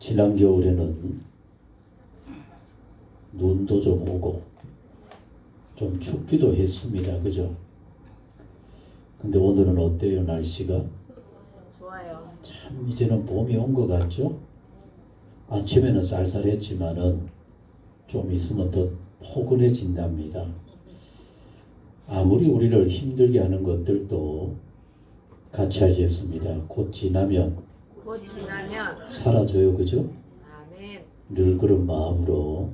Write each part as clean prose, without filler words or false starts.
지난 겨울에는 눈도 좀 오고 좀 춥기도 했습니다. 그죠? 근데 오늘은 어때요? 날씨가? 좋아요. 참 이제는 봄이 온 것 같죠? 아침에는 쌀쌀했지만은 좀 있으면 더 포근해진답니다. 아무리 우리를 힘들게 하는 것들도 같이 하겠습니다. 곧 지나면 사라져요. 그죠? 아멘. 늘 그런 마음으로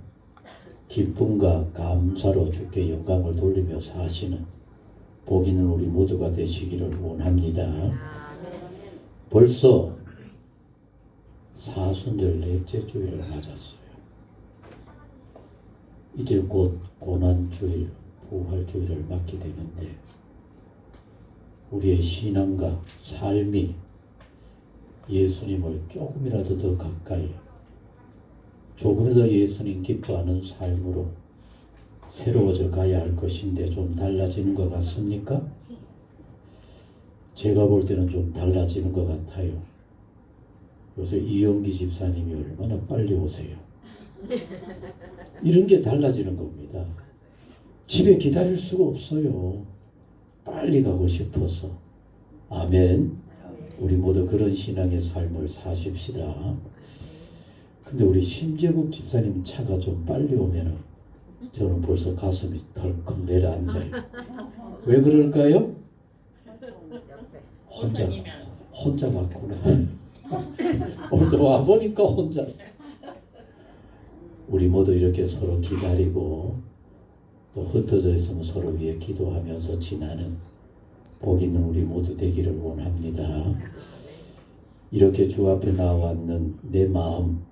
기쁨과 감사로 주께 영광을 돌리며 사시는 복 있는 우리 모두가 되시기를 원합니다. 아멘. 벌써 사순절 넷째 주일을 맞았어요. 이제 곧 고난주일, 부활주일을 맞게 되는데 우리의 신앙과 삶이 예수님을 조금이라도 더 가까이, 조금이라도 예수님 기뻐하는 삶으로 새로워져 가야 할 것인데 좀 달라지는 것 같습니까? 제가 볼 때는 좀 달라지는 것 같아요. 요새 이영기 집사님이 얼마나 빨리 오세요. 이런 게 달라지는 겁니다. 집에 기다릴 수가 없어요. 빨리 가고 싶어서. 아멘. 우리 모두 그런 신앙의 삶을 사십시다. 근데 우리 심재국 집사님 차가 좀 빨리 오면은 저는 벌써 가슴이 덜컥 내려앉아요. 왜 그럴까요? 혼자 갔구나. 오늘도 와보니까 혼자. 우리 모두 이렇게 서로 기다리고 또 흩어져 있으면 서로 위해 기도하면서 지나는 복 있는 우리 모두 되기를 원합니다. 이렇게 주 앞에 나왔는 내 마음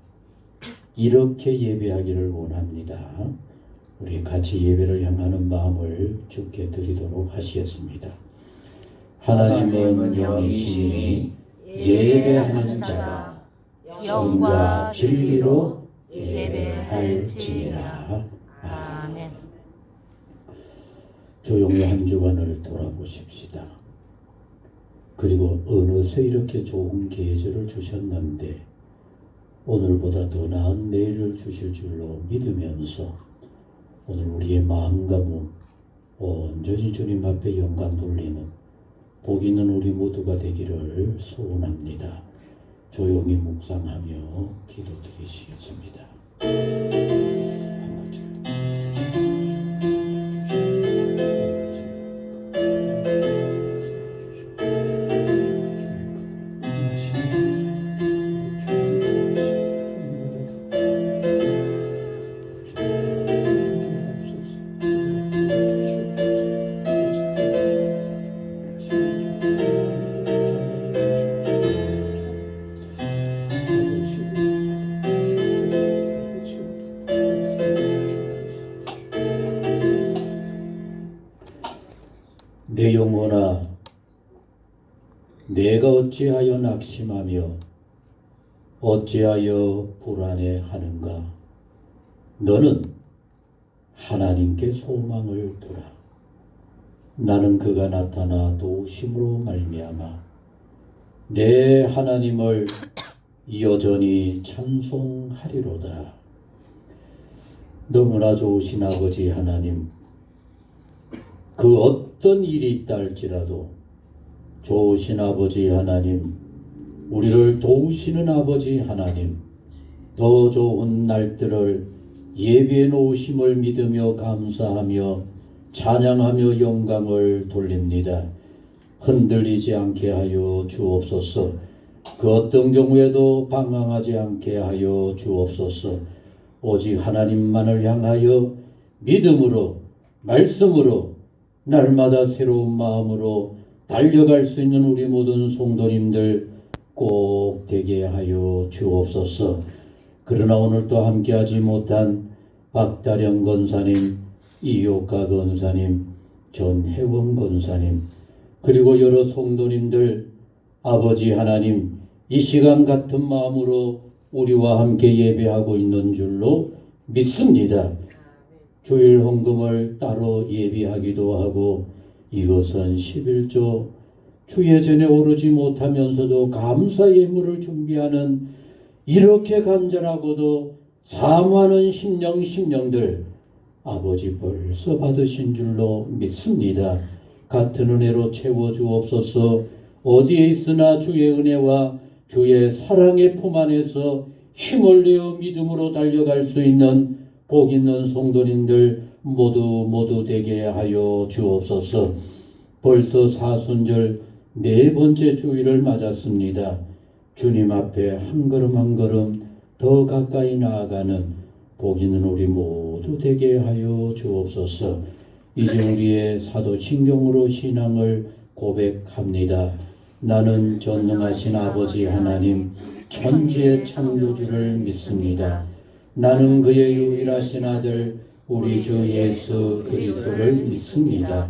이렇게 예배하기를 원합니다. 우리 같이 예배를 향하는 마음을 주께 드리도록 하시겠습니다. 하나님은 영이시니 예배하는 자가 영과 진리로 예배할지니라. 아멘. 조용히 한 주간을 돌아보십시다. 그리고 어느새 이렇게 좋은 계절을 주셨는데 오늘보다 더 나은 내일을 주실 줄로 믿으면서 오늘 우리의 마음과 몸 온전히 주님 앞에 영광 돌리는 복 있는 우리 모두가 되기를 소원합니다. 조용히 묵상하며 기도드리시겠습니다. 내 영혼아, 내가 어찌하여 낙심하며 어찌하여 불안해하는가? 너는 하나님께 소망을 두라. 나는 그가 나타나 도우심으로 말미암아 내 하나님을 여전히 찬송하리로다. 너무나 좋으신 아버지 하나님, 그 어떤 일이 있다 할지라도 좋으신 아버지 하나님, 우리를 도우시는 아버지 하나님, 더 좋은 날들을 예비해 놓으심을 믿으며 감사하며 찬양하며 영광을 돌립니다. 흔들리지 않게 하여 주옵소서. 그 어떤 경우에도 방황하지 않게 하여 주옵소서. 오직 하나님만을 향하여 믿음으로 말씀으로 날마다 새로운 마음으로 달려갈 수 있는 우리 모든 성도님들 꼭 되게 하여 주옵소서. 그러나 오늘 또 함께하지 못한 박다령 권사님, 이효가 권사님, 전혜원 권사님, 그리고 여러 성도님들, 아버지 하나님, 이 시간 같은 마음으로 우리와 함께 예배하고 있는 줄로 믿습니다. 주일 헌금을 따로 예비하기도 하고 이것은 11조 주의 전에 오르지 못하면서도 감사 예물을 준비하는 이렇게 간절하고도 사모하는 심령들 아버지 벌써 받으신 줄로 믿습니다. 같은 은혜로 채워주옵소서. 어디에 있으나 주의 은혜와 주의 사랑의 품 안에서 힘을 내어 믿음으로 달려갈 수 있는 복 있는 성도님들 모두 되게 하여 주옵소서. 벌써 사순절 네 번째 주일을 맞았습니다. 주님 앞에 한 걸음 한 걸음 더 가까이 나아가는 복 있는 우리 모두 되게 하여 주옵소서. 이제 우리의 사도신경으로 신앙을 고백합니다. 나는 전능하신 아버지 하나님 천지의 창조주를 믿습니다. 나는 그의 유일하신 아들 우리 주 예수 그리스도를 믿습니다.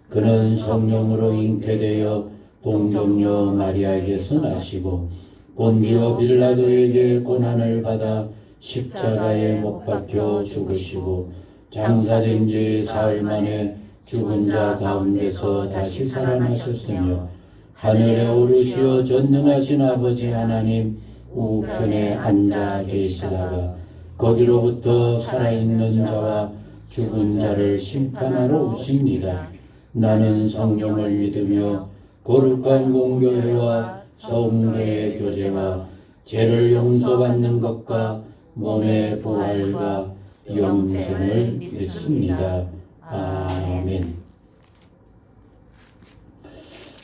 그는 성령으로 잉태되어 동정녀 마리아에게서 나시고 본디오 빌라도에게 고난을 받아 십자가에 못 박혀 죽으시고 장사된 지 사흘 만에 죽은 자 가운데서 다시 살아나셨으며 하늘에 오르시어 전능하신 아버지 하나님 우편에 앉아 계시다가 거기로부터 살아있는 자와 죽은 자를 심판하러 오십니다. 나는 성령을 믿으며 거룩한 공교회와 성례의 교제와 죄를 용서받는 것과 몸의 부활과 영생을 믿습니다. 아멘.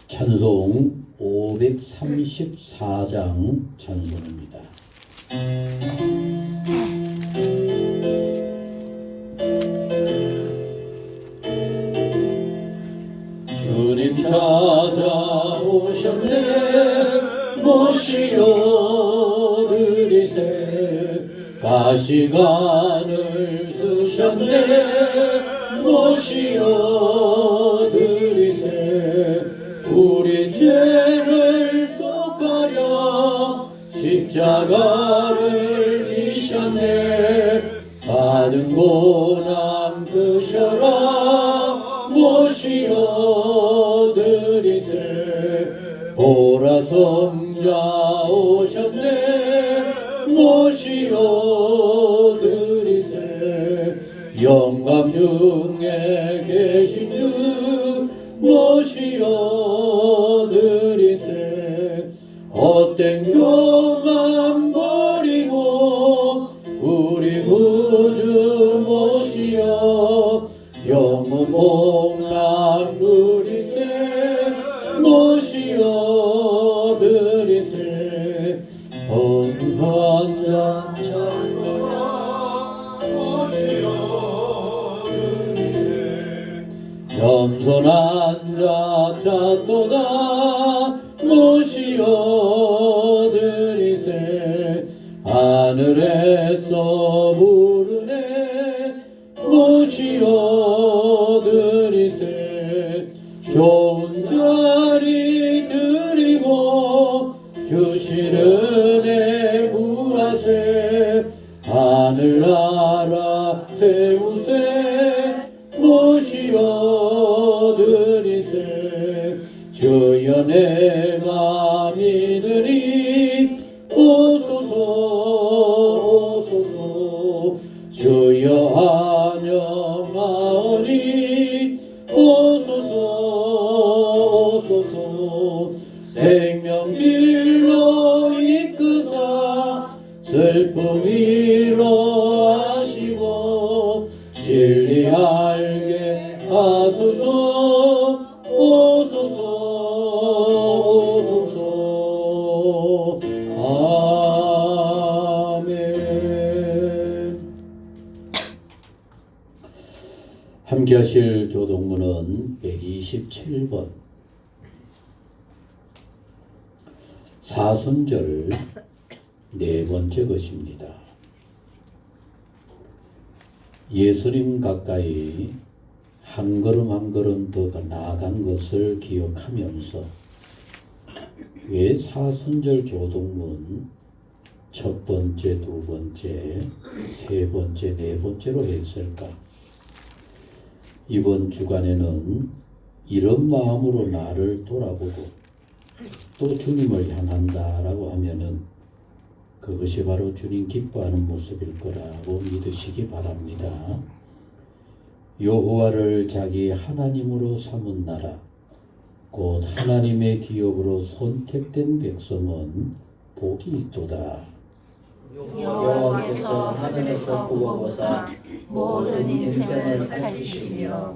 찬송 534장 찬송입니다. 주님 찾아오셨네 모시어 드리세 가시관을 쓰셨네 모시어 드리세 우리 죄를 속하려 십자가를 지셨네 받은 고난 드셔라 모시어 드리세 보라 성자 오셨네 모시어 드리세 영광 중에 계신 주 모시어 드리세 헛된 교만 버리고 우리 구주 모시어 영원 복락 누리세 모시어 드리세 범선자 찬송아 모시어 드리세 겸손한 자 찾도다 모시어 드리세 하늘에서 부르네 모시어 드리세 좋은 자리 드리고 주신 은혜 구하세 하늘나라 세우세 모시어 드리세 주여 내가 믿으니 오소서 오소서 주여 환영하오니 오소서 오소서 생명길로 이끄사 슬픔 위로하시고 진리 알게 하소서 오소서 오소서 아멘. 함께 하실 교독문은 127번 사순절 네 번째 것입니다. 예수님 가까이 한 걸음 한 걸음 더 나아간 것을 기억하면서 왜 사순절 교독문 첫 번째, 두 번째, 세 번째, 네 번째로 했을까? 이번 주간에는 이런 마음으로 나를 돌아보고 또 주님을 향한다라고 하면은 그것이 바로 주님 기뻐하는 모습일 거라고 믿으시기 바랍니다. 여호와를 자기 하나님으로 삼은 나라, 곧 하나님의 기업으로 선택된 백성은 복이 있도다. 여호와께서 하늘에서 굽어보사 모든 인생을 살피시며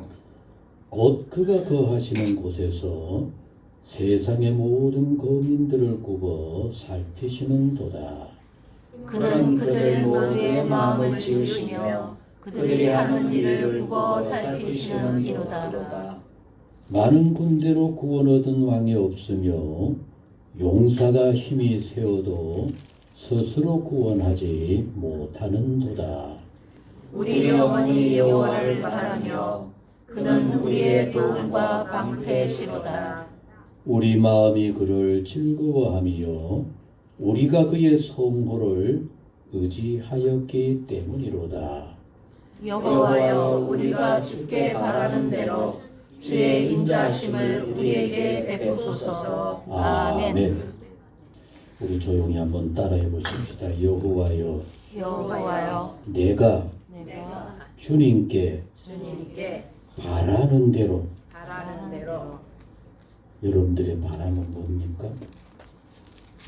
곧 그가 거하시는 곳에서 세상의 모든 거민들을 굽어 살피시는도다. 그는 그들 모두의 마음을 지으시며 그들이 하는 일을 굽어 살피시는 이로다. 많은 군대로 구원 얻은 왕이 없으며 용사가 힘이 세어도 스스로 구원하지 못하는도다. 우리 영혼이 여호와를 바라며 그는 우리의 도움과 방패시로다. 우리 마음이 그를 즐거워하며 우리가 그의 성호를 의지하였기 때문이로다. 여호와여, 우리가 주께 바라는 대로 주의 인자하심을 우리에게 베푸소서. 아멘. 우리 조용히 한번 따라해 보십시다. 여호와여, 여호와여, 내가 내가 주님께 주님께 바라는 대로. 바라는 대로 여러분들의 바람은 뭡니까?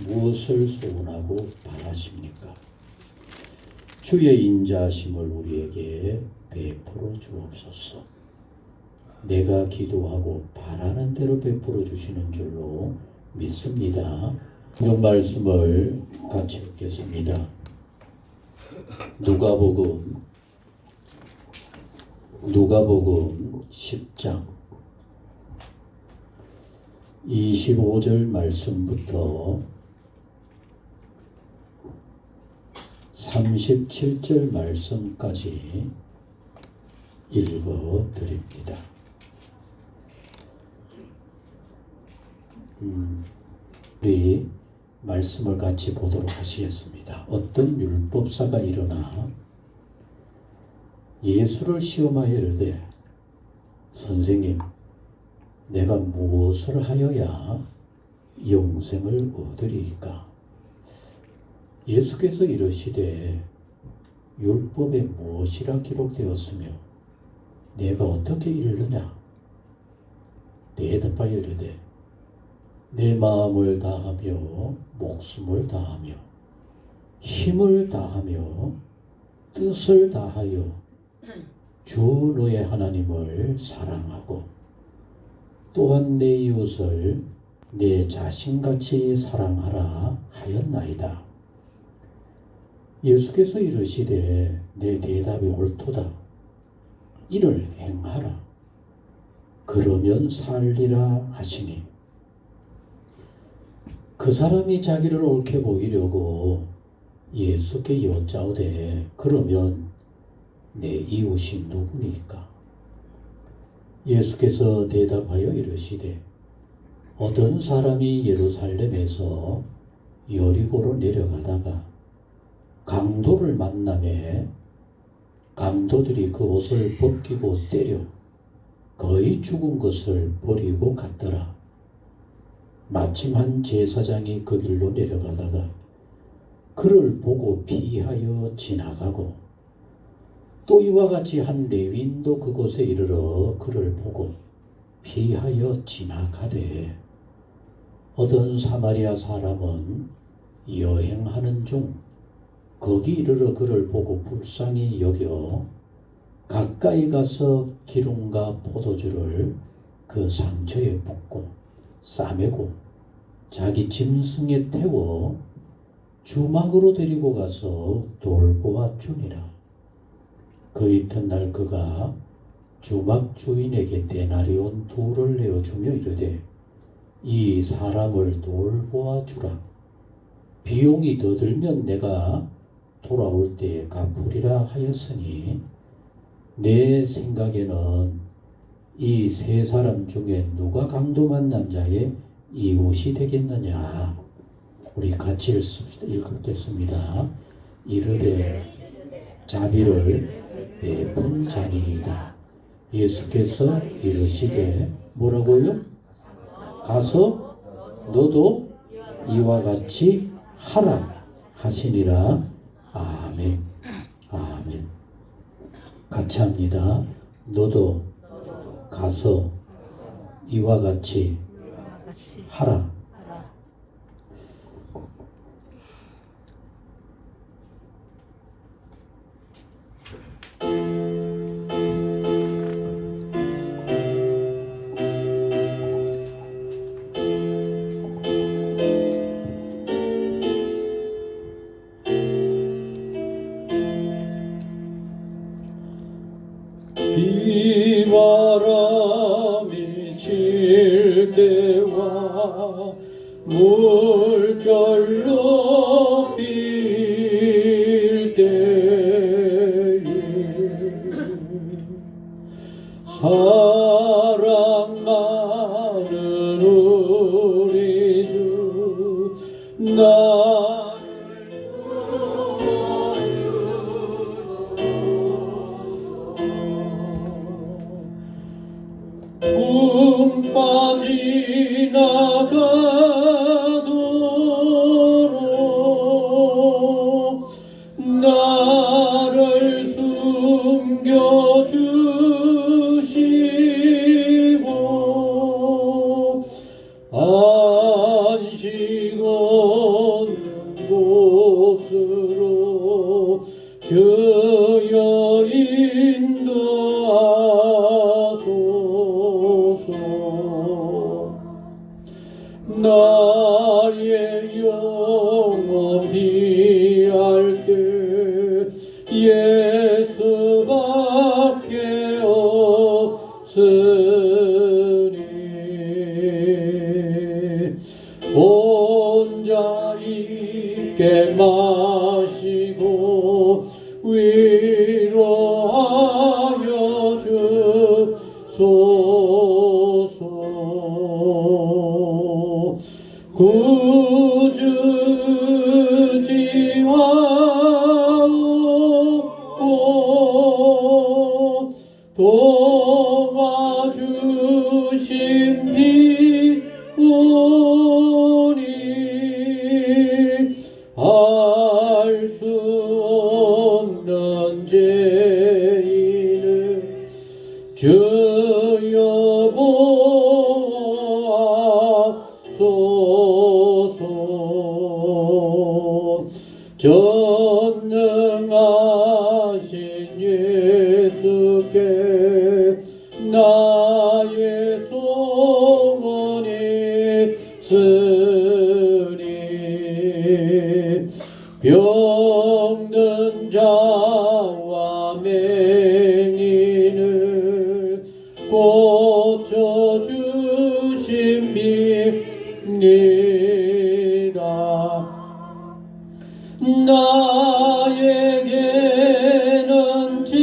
무엇을 소원하고 바라십니까? 주의 인자하심을 우리에게 베풀어 주옵소서. 내가 기도하고 바라는 대로 베풀어 주시는 줄로 믿습니다. 이 말씀을 같이 읽겠습니다. 누가복음 10장 25절 말씀부터 37절 말씀까지 읽어 드립니다. 우리 말씀을 같이 보도록 하시겠습니다. 어떤 율법사가 일어나 예수를 시험하여 이르되, 선생님, 내가 무엇을 하여야 영생을 얻으리이까? 예수께서 이르시되, 율법에 무엇이라 기록되었으며 내가 어떻게 읽느냐? 대답하여 이르되, 내 마음을 다하며 목숨을 다하며 힘을 다하며 뜻을 다하여 주 너의 하나님을 사랑하고 또한 내 이웃을 내 자신같이 사랑하라 하였나이다. 예수께서 이르시되, 내 대답이 옳도다. 이를 행하라. 그러면 살리라 하시니, 그 사람이 자기를 옳게 보이려고 예수께 여짜오되, 그러면 내 이웃이 누구니까? 예수께서 대답하여 이르시되, 어떤 사람이 예루살렘에서 여리고로 내려가다가 강도를 만나매 강도들이 그 옷을 벗기고 때려 거의 죽은 것을 버리고 갔더라. 마침 한 제사장이 그 길로 내려가다가 그를 보고 피하여 지나가고, 또 이와 같이 한 레위인도 그곳에 이르러 그를 보고 피하여 지나가되, 어떤 사마리아 사람은 여행하는 중 거기 이르러 그를 보고 불쌍히 여겨 가까이 가서 기름과 포도주를 그 상처에 붓고 싸매고 자기 짐승에 태워 주막으로 데리고 가서 돌보아 주니라. 그 이튿날 그가 주막 주인에게 데나리온 2를 내어주며 이르되, 이 사람을 돌보아 주라. 비용이 더 들면 내가 돌아올 때에 갚으리라 하였으니, 내 생각에는 이 3사람 중에 누가 강도 만난 자의 이웃이 되겠느냐? 우리 같이 읽겠습니다. 이르되 자비를 베푼 자니이다. 예수께서 이르시되, 뭐라고요? 가서 너도 이와 같이 하라 하시니라. 아멘. 아멘. 같이 합니다. 너도 가서 이와 같이 같이 하라. 하라. 비바람이 칠 때와 물결로 빌 때에 사랑 많은 우리 주 나를 빠지나가도록 나를 숨겨주시고 안식 얻는 곳으로 주여 인도하소서. 나의 영혼 비할 때 예수밖에 없으니 혼자 있게 마시고 위로하여 주소서. 구주지와 도와주신 비오니 알 수 없는 죄인을 주여 보소서. 전능하신 예수께 나의 소원이 있으니 병든 자와 맹인을 고쳐주십니다. 나에게는 죄악이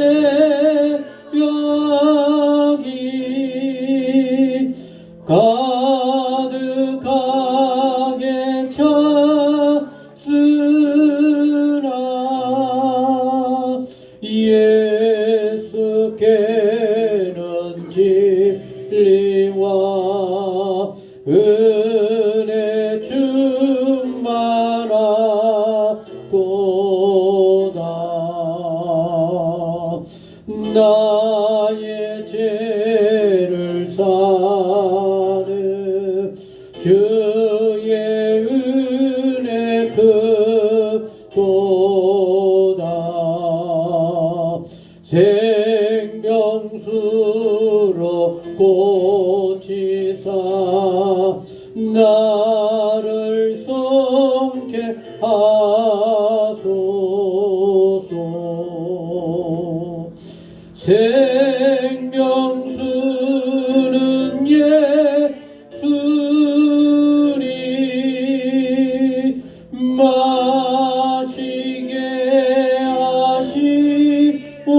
가득하게 찼으나 예수께는 진리와 은혜 충만하도다. 나의 죄를 사는 주의 은혜 크도다. 생명수로 고치사 나를 성케 하소서. 생명수는 예수니 마시게 하시옵고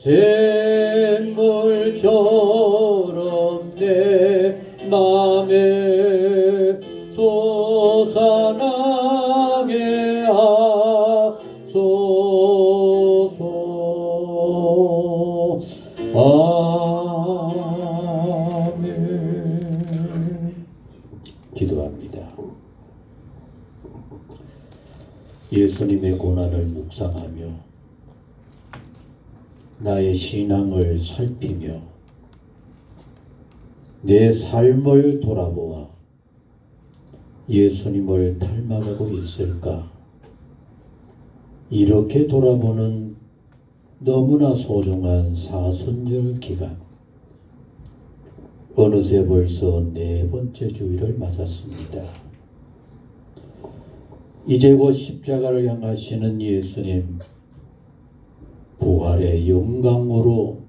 샘물처럼 내 맘에 솟아나게 하소서. 묵상하며 나의 신앙을 살피며 내 삶을 돌아보아 예수님을 닮아가고 있을까? 이렇게 돌아보는 너무나 소중한 사순절 기간. 어느새 벌써 4번째 주일을 맞았습니다. 이제 곧 십자가를 향하시는 예수님, 부활의 영광으로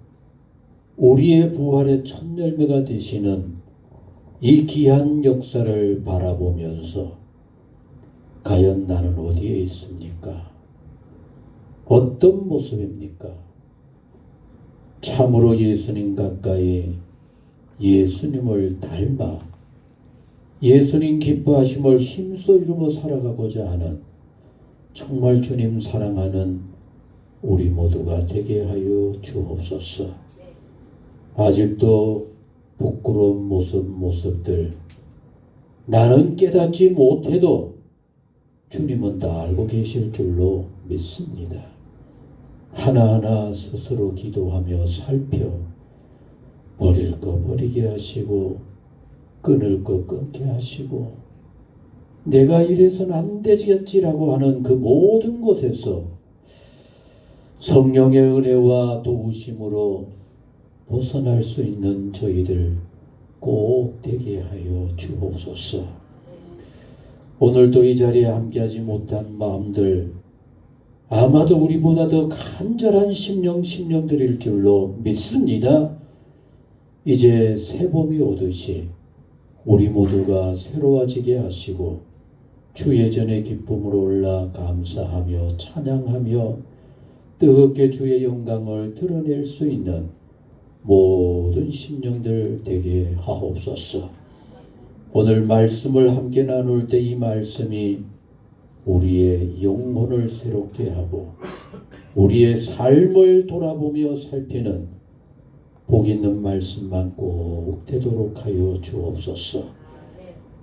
우리의 부활의 첫 열매가 되시는 이 귀한 역사를 바라보면서 과연 나는 어디에 있습니까? 어떤 모습입니까? 참으로 예수님 가까이 예수님을 닮아 예수님 기뻐하심을 힘써 이루며 살아가고자 하는 정말 주님 사랑하는 우리 모두가 되게 하여 주옵소서. 아직도 부끄러운 모습들 나는 깨닫지 못해도 주님은 다 알고 계실 줄로 믿습니다. 하나하나 스스로 기도하며 살펴 버릴 거 버리게 하시고 끊을 거 끊게 하시고 내가 이래서는 안 되겠지라고 하는 그 모든 곳에서 성령의 은혜와 도우심으로 벗어날 수 있는 저희들 꼭 되게 하여 주옵소서. 오늘도 이 자리에 함께하지 못한 마음들 아마도 우리보다 더 간절한 심령들일 줄로 믿습니다. 이제 새봄이 오듯이 우리 모두가 새로워지게 하시고 주의 전의 기쁨으로 올라 감사하며 찬양하며 뜨겁게 주의 영광을 드러낼 수 있는 모든 심령들 되게 하옵소서. 오늘 말씀을 함께 나눌 때 이 말씀이 우리의 영혼을 새롭게 하고 우리의 삶을 돌아보며 살피는 복 있는 말씀만 꼭 되도록 하여 주옵소서.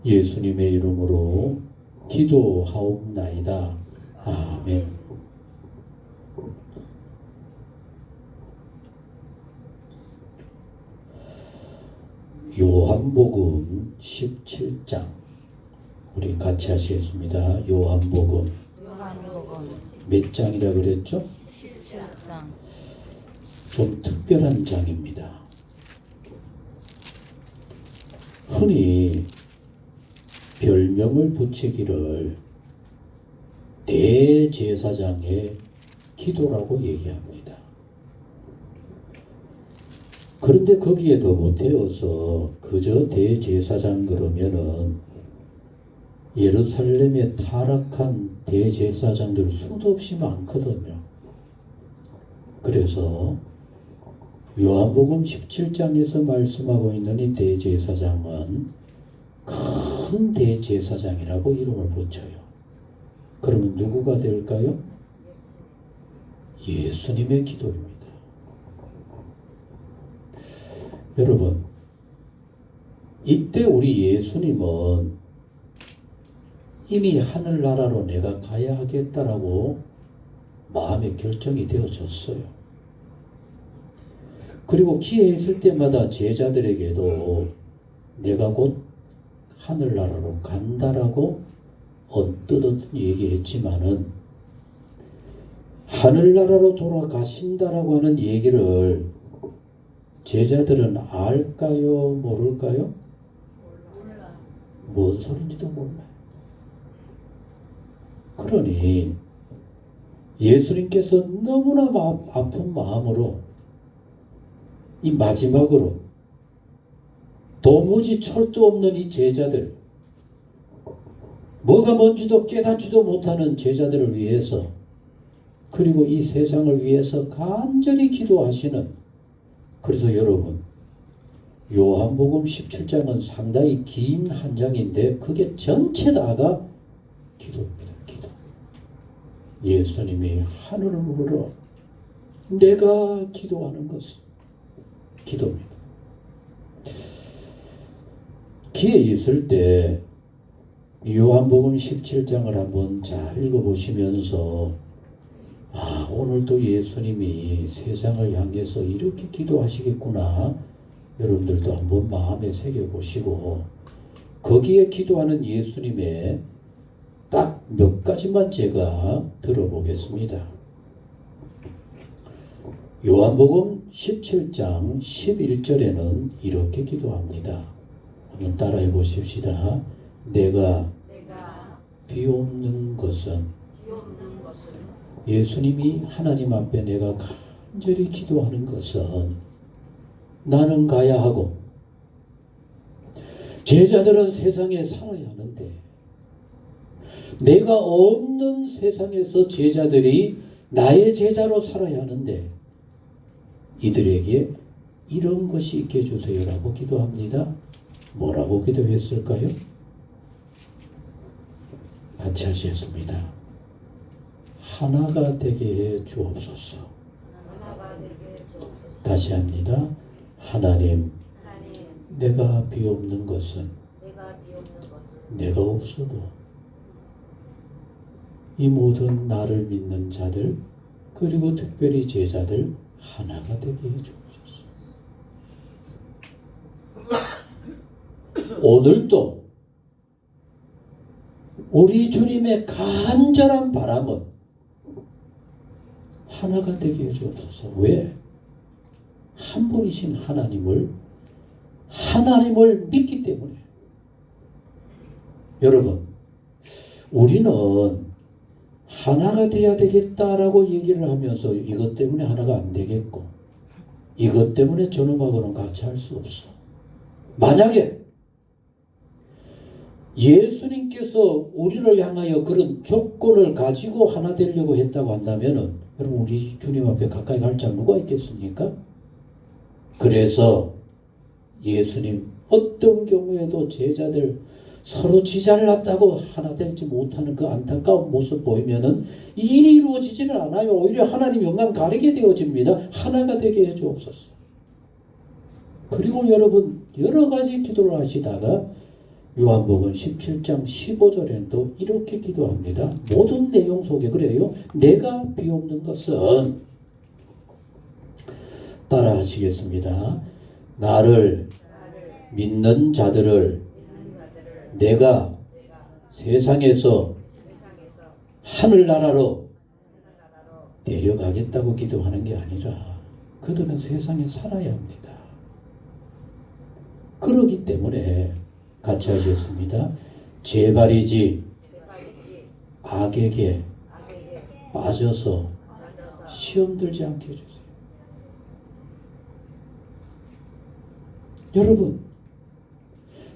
예수님의 이름으로 기도하옵나이다. 아멘. 요한복음 17장 우리 같이 하시겠습니다. 요한복음 몇 장이라 그랬죠? 17장. 좀 특별한 장입니다. 흔히 별명을 붙이기를 대제사장의 기도라고 얘기합니다. 그런데 거기에 더 못해서 그저 대제사장 그러면은 예루살렘에 타락한 대제사장들 수도 없이 많거든요. 그래서 요한복음 17장에서 말씀하고 있는 이 대제사장은 큰 대제사장이라고 이름을 붙여요. 그러면 누구가 될까요? 예수님의 기도입니다. 여러분, 이때 우리 예수님은 이미 하늘나라로 내가 가야 하겠다라고 마음의 결정이 되어졌어요. 그리고 기회 있을 때마다 제자들에게도 내가 곧 하늘나라로 간다라고 언뜻 얘기했지만은 하늘나라로 돌아가신다라고 하는 얘기를 제자들은 알까요? 모를까요? 뭔 소린지도 몰라요. 그러니 예수님께서 너무나 아픈 마음으로 이 마지막으로 도무지 철도 없는 이 제자들, 뭐가 뭔지도 깨닫지도 못하는 제자들을 위해서, 그리고 이 세상을 위해서 간절히 기도하시는, 그래서 여러분 요한복음 17장은 상당히 긴 한 장인데 그게 전체 다가 기도입니다. 기도. 예수님이 하늘을 우러러 내가 기도하는 것은 기도입니다. 기회 있을 때 요한복음 17장을 한번 잘 읽어보시면서 아, 오늘도 예수님이 세상을 향해서 이렇게 기도하시겠구나. 여러분들도 한번 마음에 새겨보시고 거기에 기도하는 예수님의 딱 몇 가지만 제가 들어보겠습니다. 요한복음 17장 11절에는 이렇게 기도합니다. 한번 따라해 보십시다. 내가 비옵는 것은 예수님이 하나님 앞에 내가 간절히 기도하는 것은 나는 가야 하고 제자들은 세상에 살아야 하는데 내가 없는 세상에서 제자들이 나의 제자로 살아야 하는데 이들에게 이런 것이 있게 해주세요라고 기도합니다. 뭐라고 기도했을까요? 같이 하시겠습니다. 하나가 되게 해 주옵소서. 다시 합니다. 하나님, 내가 비옵는 것은 내가 없어도 이 모든 나를 믿는 자들 그리고 특별히 제자들 하나가 되게 해 주옵소서. 오늘도 우리 주님의 간절한 바람은 하나가 되게 해 주옵소서. 왜? 한 분이신 하나님을 믿기 때문에. 여러분, 우리는 하나가 돼야 되겠다라고 얘기를 하면서 이것 때문에 하나가 안 되겠고 이것 때문에 저놈하고는 같이 할 수 없어. 만약에 예수님께서 우리를 향하여 그런 조건을 가지고 하나 되려고 했다고 한다면은 여러분 우리 주님 앞에 가까이 갈 자 누가 있겠습니까? 그래서 예수님 어떤 경우에도 제자들 서로 지잘났다고 하나 되지 못하는 그 안타까운 모습 보이면은 일이 이루어지지는 않아요. 오히려 하나님 영광 가리게 되어집니다. 하나가 되게 해 주옵소서. 그리고 여러분 여러 가지 기도를 하시다가 요한복음 17장 15절에는 또 이렇게 기도합니다. 모든 내용 속에 그래요. 내가 비옵는 것은 따라 하시겠습니다. 나를 믿는 자들을 내가 세상에서 하늘나라로 데려가겠다고 기도하는 게 아니라 그들은 세상에 살아야 합니다. 그러기 때문에 같이 하겠습니다. 제발이지 악에게 빠져서 시험 들지 않게 해주세요. 여러분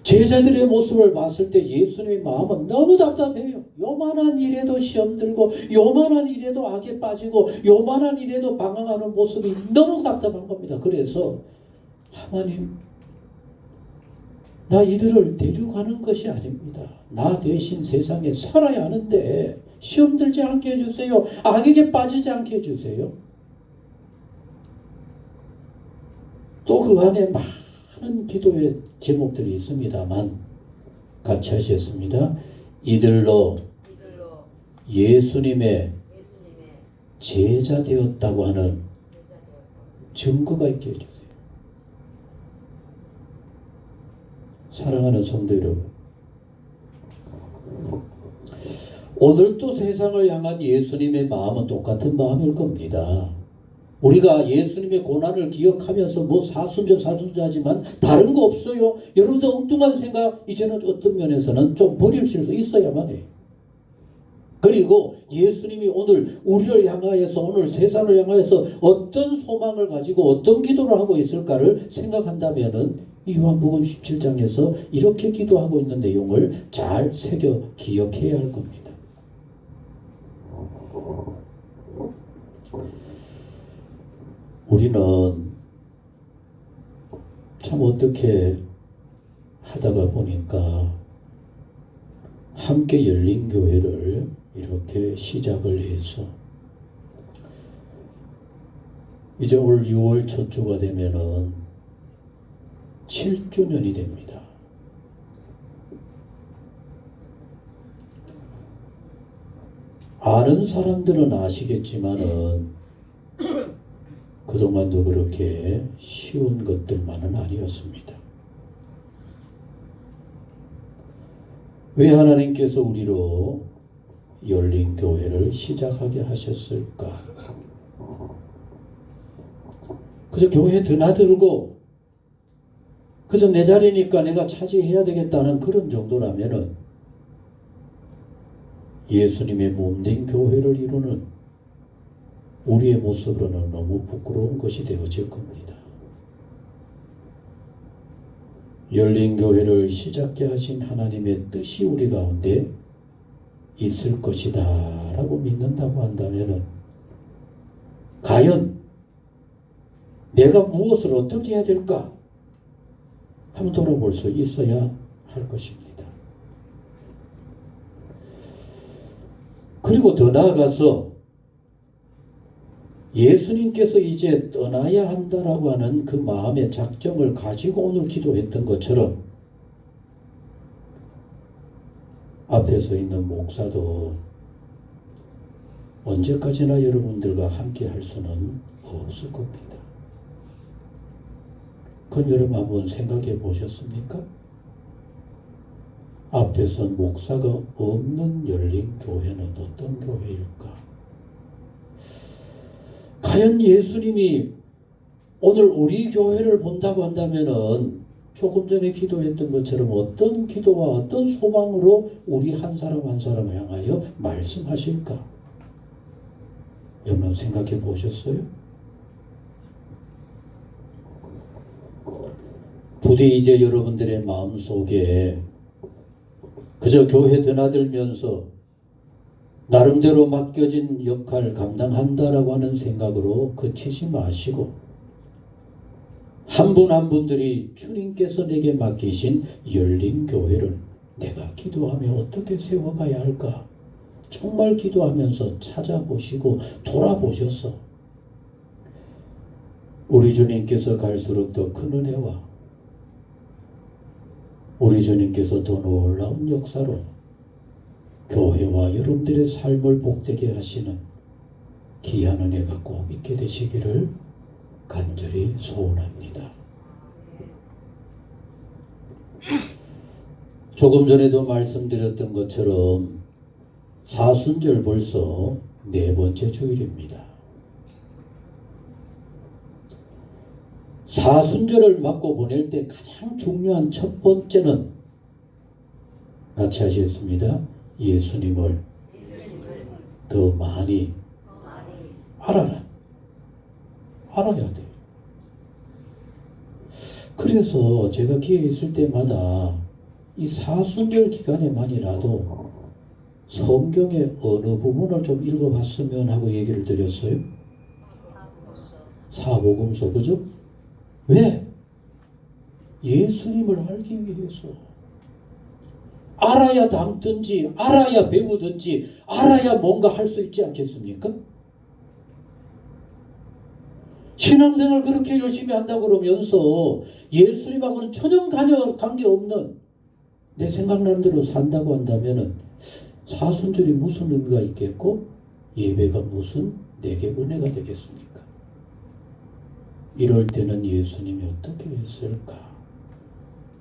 제자들의 모습을 봤을 때 예수님의 마음은 너무 답답해요. 요만한 일에도 시험 들고 요만한 일에도 악에 빠지고 요만한 일에도 방황하는 모습이 너무 답답한 겁니다. 그래서 하나님 나 이들을 데려가는 것이 아닙니다. 나 대신 세상에 살아야 하는데 시험 들지 않게 해주세요. 악에게 빠지지 않게 해주세요. 또 그 안에 많은 기도의 제목들이 있습니다만 같이 하셨습니다. 이들로 예수님의 제자 되었다고 하는 증거가 있게 해주세요. 사랑하는 성도 여러분, 오늘도 세상을 향한 예수님의 마음은 똑같은 마음일 겁니다. 우리가 예수님의 고난을 기억하면서 뭐 사순절하지만 다른 거 없어요. 여러분들 엉뚱한 생각 이제는 어떤 면에서는 좀 버릴 수 있어야만 해요. 그리고 예수님이 오늘 우리를 향하여서 오늘 세상을 향하여서 어떤 소망을 가지고 어떤 기도를 하고 있을까를 생각한다면은 이 요한복음 17장에서 이렇게 기도하고 있는 내용을 잘 새겨 기억해야 할 겁니다. 우리는 참 어떻게 하다가 보니까 함께 열린 교회를 이렇게 시작을 해서 이제 올 6월 첫 주가 되면은 7주년이 됩니다. 아는 사람들은 아시겠지만은 그동안도 그렇게 쉬운 것들만은 아니었습니다. 왜 하나님께서 우리로 열린 교회를 시작하게 하셨을까? 그저 교회 드나들고 그저 내 자리니까 내가 차지해야 되겠다는 그런 정도라면은 예수님의 몸된 교회를 이루는 우리의 모습으로는 너무 부끄러운 것이 되어질 겁니다. 열린 교회를 시작게 하신 하나님의 뜻이 우리 가운데 있을 것이다 라고 믿는다고 한다면 과연 내가 무엇을 어떻게 해야 될까? 한번 돌아볼 수 있어야 할 것입니다. 그리고 더 나아가서 예수님께서 이제 떠나야 한다라고 하는 그 마음의 작정을 가지고 오늘 기도했던 것처럼 앞에 서 있는 목사도 언제까지나 여러분들과 함께 할 수는 없을 겁니다. 그건 여러분 한번 생각해 보셨습니까? 앞에 선 목사가 없는 열린 교회는 어떤 교회일까? 과연 예수님이 오늘 우리 교회를 본다고 한다면은 조금 전에 기도했던 것처럼 어떤 기도와 어떤 소망으로 우리 한 사람 한 사람을 향하여 말씀하실까? 여러분 생각해 보셨어요? 부디 이제 여러분들의 마음속에 그저 교회 드나들면서 나름대로 맡겨진 역할 감당한다라고 하는 생각으로 그치지 마시고 한 분 한 분들이 주님께서 내게 맡기신 열린 교회를 내가 기도하며 어떻게 세워가야 할까? 정말 기도하면서 찾아보시고 돌아보셔서 우리 주님께서 갈수록 더 큰 은혜와 우리 주님께서 더 놀라운 역사로 교회와 여러분들의 삶을 복되게 하시는 귀한 은혜가 꼭 있게 되시기를 간절히 소원합니다. 조금 전에도 말씀드렸던 것처럼 사순절 벌써 4번째 주일입니다. 사순절을 맞고 보낼 때 가장 중요한 첫 번째는 같이 하시겠습니다. 예수님을 더 많이 알아야 돼요. 그래서 제가 기회 있을 때마다 이 사순절 기간에만이라도 성경의 어느 부분을 좀 읽어봤으면 하고 얘기를 드렸어요. 사복음서, 그죠? 왜? 예수님을 알기 위해서. 알아야 담든지, 알아야 배우든지, 알아야 뭔가 할 수 있지 않겠습니까? 신앙생활 그렇게 열심히 한다고 그러면서 예수님하고는 전혀 관계없는 내 생각나는 대로 산다고 한다면 사순절이 무슨 의미가 있겠고 예배가 무슨 내게 은혜가 되겠습니까? 이럴 때는 예수님이 어떻게 했을까?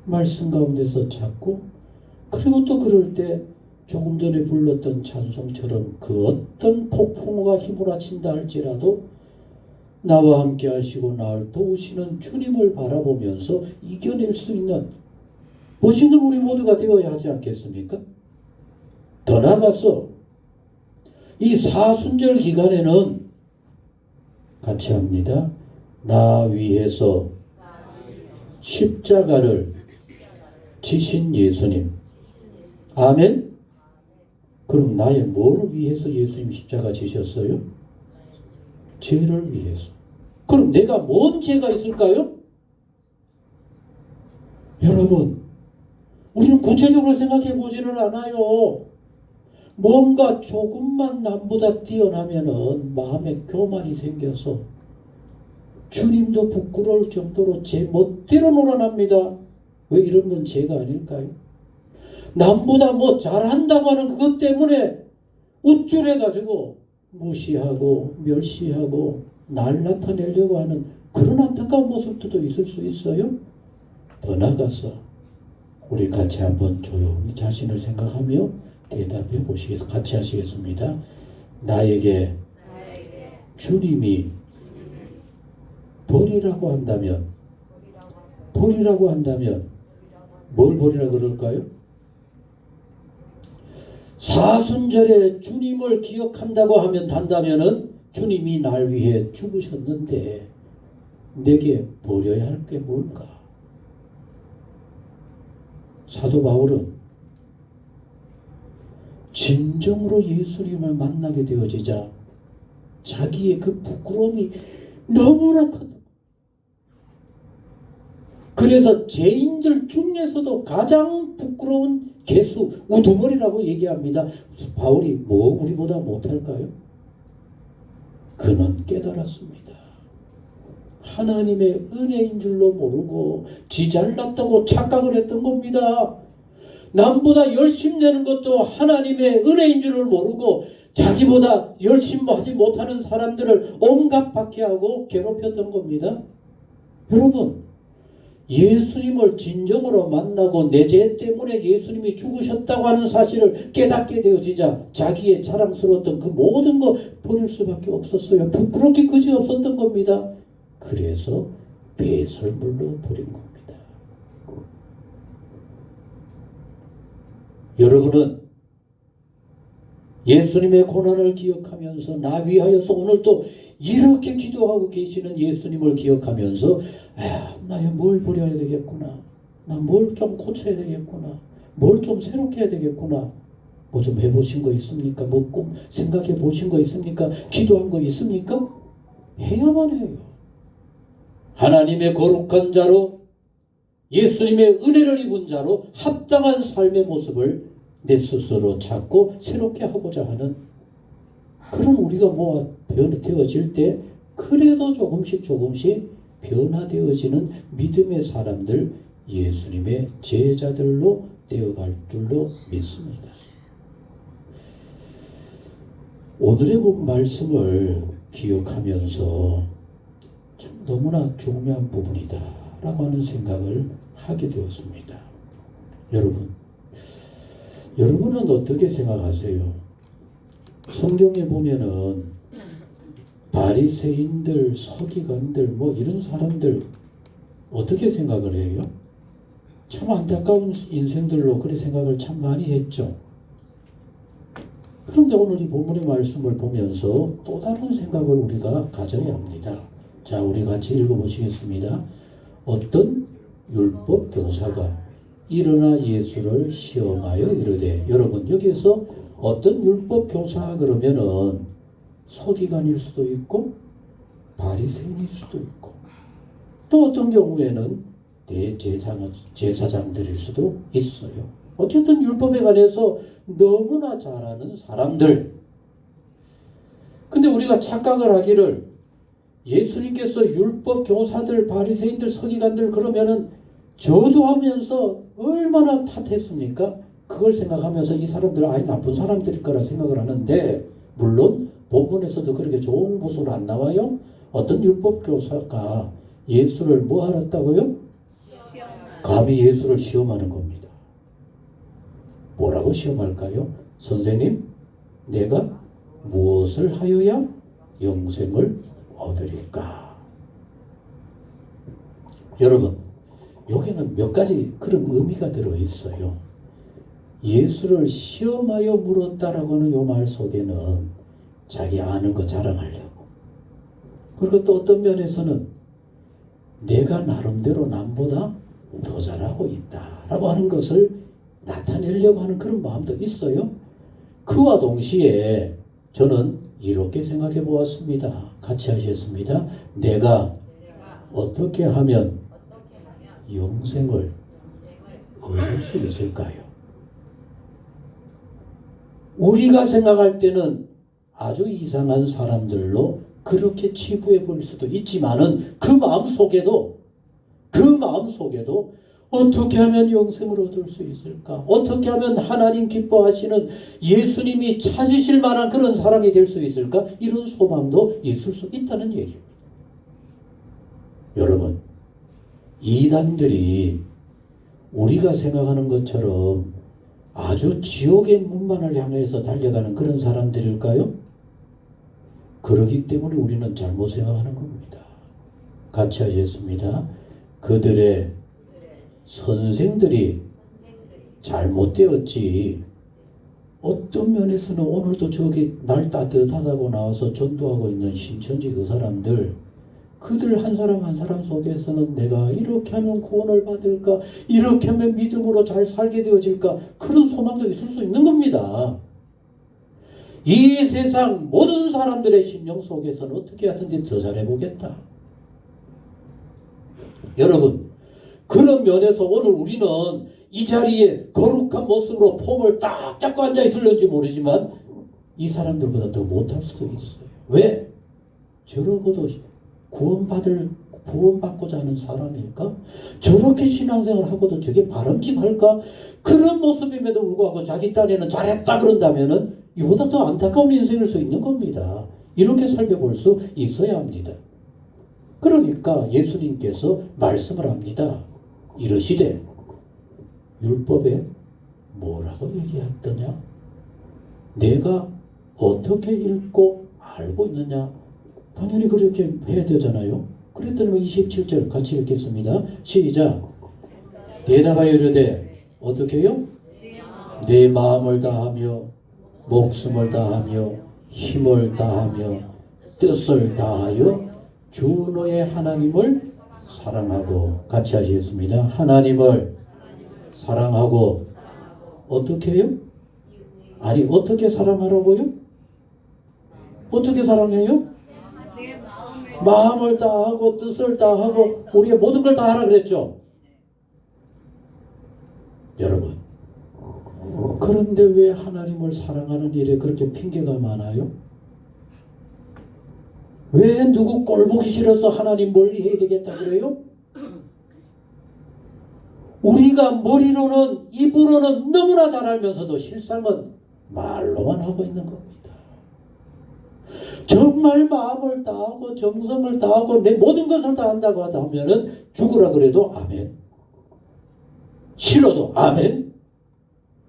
말씀 가운데서 찾고 그리고 또 그럴 때 조금 전에 불렀던 찬송처럼 그 어떤 폭풍우가 휘몰아친다 할지라도 나와 함께 하시고 나를 도우시는 주님을 바라보면서 이겨낼 수 있는 멋있는 우리 모두가 되어야 하지 않겠습니까? 더 나아가서 이 사순절 기간에는 같이 합니다. 나 위해서 십자가를 지신 예수님. 아멘? 그럼 나의 뭐를 위해서 예수님 십자가 지셨어요? 죄를 위해서. 그럼 내가 뭔 죄가 있을까요? 여러분, 우리는 구체적으로 생각해 보지를 않아요. 뭔가 조금만 남보다 뛰어나면은 마음에 교만이 생겨서 주님도 부끄러울 정도로 제 멋대로 놀아납니다. 왜 이런 건 죄가 아닐까요? 남보다 뭐 잘한다고 하는 그것 때문에 우쭐해가지고 무시하고 멸시하고 날 나타내려고 하는 그런 안타까운 모습도 있을 수 있어요. 더 나아가서 우리 같이 한번 조용히 자신을 생각하며 대답해 보시겠습니다. 같이 하시겠습니다. 나에게 주님이 벌이라고 한다면 뭘 벌이라 그럴까요? 사순절에 주님을 기억한다고 한다면은 주님이 날 위해 죽으셨는데 내게 버려야 할 게 뭘까? 사도 바울은 진정으로 예수님을 만나게 되어지자 자기의 그 부끄러움이 너무나 크다. 그래서 죄인들 중에서도 가장 부끄러운 개수, 우두머리라고 얘기합니다. 바울이 뭐 우리보다 못할까요? 그는 깨달았습니다. 하나님의 은혜인 줄로 모르고 지 잘났다고 착각을 했던 겁니다. 남보다 열심히 내는 것도 하나님의 은혜인 줄을 모르고 자기보다 열심히 하지 못하는 사람들을 온갖 박해하고 괴롭혔던 겁니다. 여러분, 예수님을 진정으로 만나고 내 죄 때문에 예수님이 죽으셨다고 하는 사실을 깨닫게 되어지자 자기의 자랑스러웠던 그 모든 거 버릴 수밖에 없었어요. 부끄럽게 그지없었던 겁니다. 그래서 배설물로 버린 겁니다. 여러분은 예수님의 고난을 기억하면서 나 위하여서 오늘도 이렇게 기도하고 계시는 예수님을 기억하면서 나 뭘 버려야 되겠구나. 나 뭘 좀 고쳐야 되겠구나. 뭘 좀 새롭게 해야 되겠구나. 뭐 좀 해보신 거 있습니까? 뭐 꼭 생각해 보신 거 있습니까? 기도한 거 있습니까? 해야만 해요. 하나님의 거룩한 자로 예수님의 은혜를 입은 자로 합당한 삶의 모습을 내 스스로 찾고 새롭게 하고자 하는 그런 우리가 모아 변화되어질 때 그래도 조금씩 변화되어지는 믿음의 사람들, 예수님의 제자들로 되어갈 줄로 믿습니다. 오늘의 말씀을 기억하면서 참 너무나 중요한 부분이다 라고 하는 생각을 하게 되었습니다. 여러분은 어떻게 생각하세요? 성경에 보면은 바리새인들, 서기관들 뭐 이런 사람들 어떻게 생각을 해요? 참 안타까운 인생들로 그런 생각을 참 많이 했죠. 그런데 오늘 이 본문의 말씀을 보면서 또 다른 생각을 우리가 가져야 합니다. 자, 우리 같이 읽어보시겠습니다. 어떤 율법 교사가 일어나 예수를 시험하여 이르되, 여러분 여기에서 어떤 율법 교사 그러면은 서기관일 수도 있고 바리새인일 수도 있고 또 어떤 경우에는 대제사장들일 수도 있어요. 어쨌든 율법에 관해서 너무나 잘 아는 사람들. 근데 우리가 착각을 하기를 예수님께서 율법 교사들, 바리새인들, 서기관들 그러면은 저주하면서 얼마나 탓했습니까? 그걸 생각하면서 이 사람들은 아예 나쁜 사람들일 거라 생각을 하는데, 물론 본문에서도 그렇게 좋은 모습으로 안 나와요. 어떤 율법 교사가 예수를 뭐 하랬다고요? 감히 예수를 시험하는 겁니다. 뭐라고 시험할까요? 선생님, 내가 무엇을 하여야 영생을 얻으릴까? 여러분, 여기는 몇 가지 그런 의미가 들어있어요. 예수를 시험하여 물었다라고 하는 요 말 속에는 자기 아는 거 자랑하려고, 그리고 또 어떤 면에서는 내가 나름대로 남보다 더 잘하고 있다라고 하는 것을 나타내려고 하는 그런 마음도 있어요. 그와 동시에 저는 이렇게 생각해 보았습니다. 같이 하셨습니다. 내가 어떻게 하면 영생을 얻을 수 있을까요? 우리가 생각할 때는 아주 이상한 사람들로 그렇게 치부해 볼 수도 있지만은 그 마음 속에도 어떻게 하면 영생을 얻을 수 있을까? 어떻게 하면 하나님 기뻐하시는 예수님이 찾으실 만한 그런 사람이 될 수 있을까? 이런 소망도 있을 수 있다는 얘기입니다. 여러분, 이단들이 우리가 생각하는 것처럼 아주 지옥의 문만을 향해서 달려가는 그런 사람들일까요? 그러기 때문에 우리는 잘못 생각하는 겁니다. 같이 하겠습니다. 그들의 선생들이 잘못되었지. 어떤 면에서는 오늘도 저기 날 따뜻하다고 나와서 전도하고 있는 신천지 그 사람들, 그들 한 사람 한 사람 속에서는 내가 이렇게 하면 구원을 받을까, 이렇게 하면 믿음으로 잘 살게 되어질까, 그런 소망도 있을 수 있는 겁니다. 이 세상 모든 사람들의 심령 속에서는 어떻게 하든지 더 잘해보겠다. 여러분, 그런 면에서 오늘 우리는 이 자리에 거룩한 모습으로 폼을 딱 잡고 앉아 있을는지 모르지만 이 사람들보다 더 못할 수도 있어요. 왜? 저러고도 구원받고자 하는 사람일까? 저렇게 신앙생활 하고도 저게 바람직할까? 그런 모습임에도 불구하고 자기 딴에는 잘했다 그런다면은 이보다 더 안타까운 인생일 수 있는 겁니다. 이렇게 살펴볼 수 있어야 합니다. 그러니까 예수님께서 말씀을 합니다. 이러시되 율법에 뭐라고 얘기했더냐? 내가 어떻게 읽고 알고 있느냐? 당연히 그렇게 해야 되잖아요. 그랬더니 27절 같이 읽겠습니다. 시작. 대답하여 이르되 어떻게 해요? 내 마음을 다하며 목숨을 다하며 힘을 다하며 뜻을 다하여 주 너의 하나님을 사랑하고, 같이 하시겠습니다. 하나님을 사랑하고 어떻게 해요? 아니 어떻게 사랑하라고요? 어떻게 사랑해요? 마음을 다하고 뜻을 다하고 우리의 모든 걸 다하라 그랬죠. 여러분, 그런데 왜 하나님을 사랑하는 일에 그렇게 핑계가 많아요? 왜 누구 꼴보기 싫어서 하나님 멀리 해야 되겠다 그래요? 우리가 머리로는 입으로는 너무나 잘 알면서도 실상은 말로만 하고 있는 겁니다. 정말 마음을 다하고 정성을 다하고 내 모든 것을 다한다고 하면은 죽으라 그래도 아멘. 싫어도 아멘.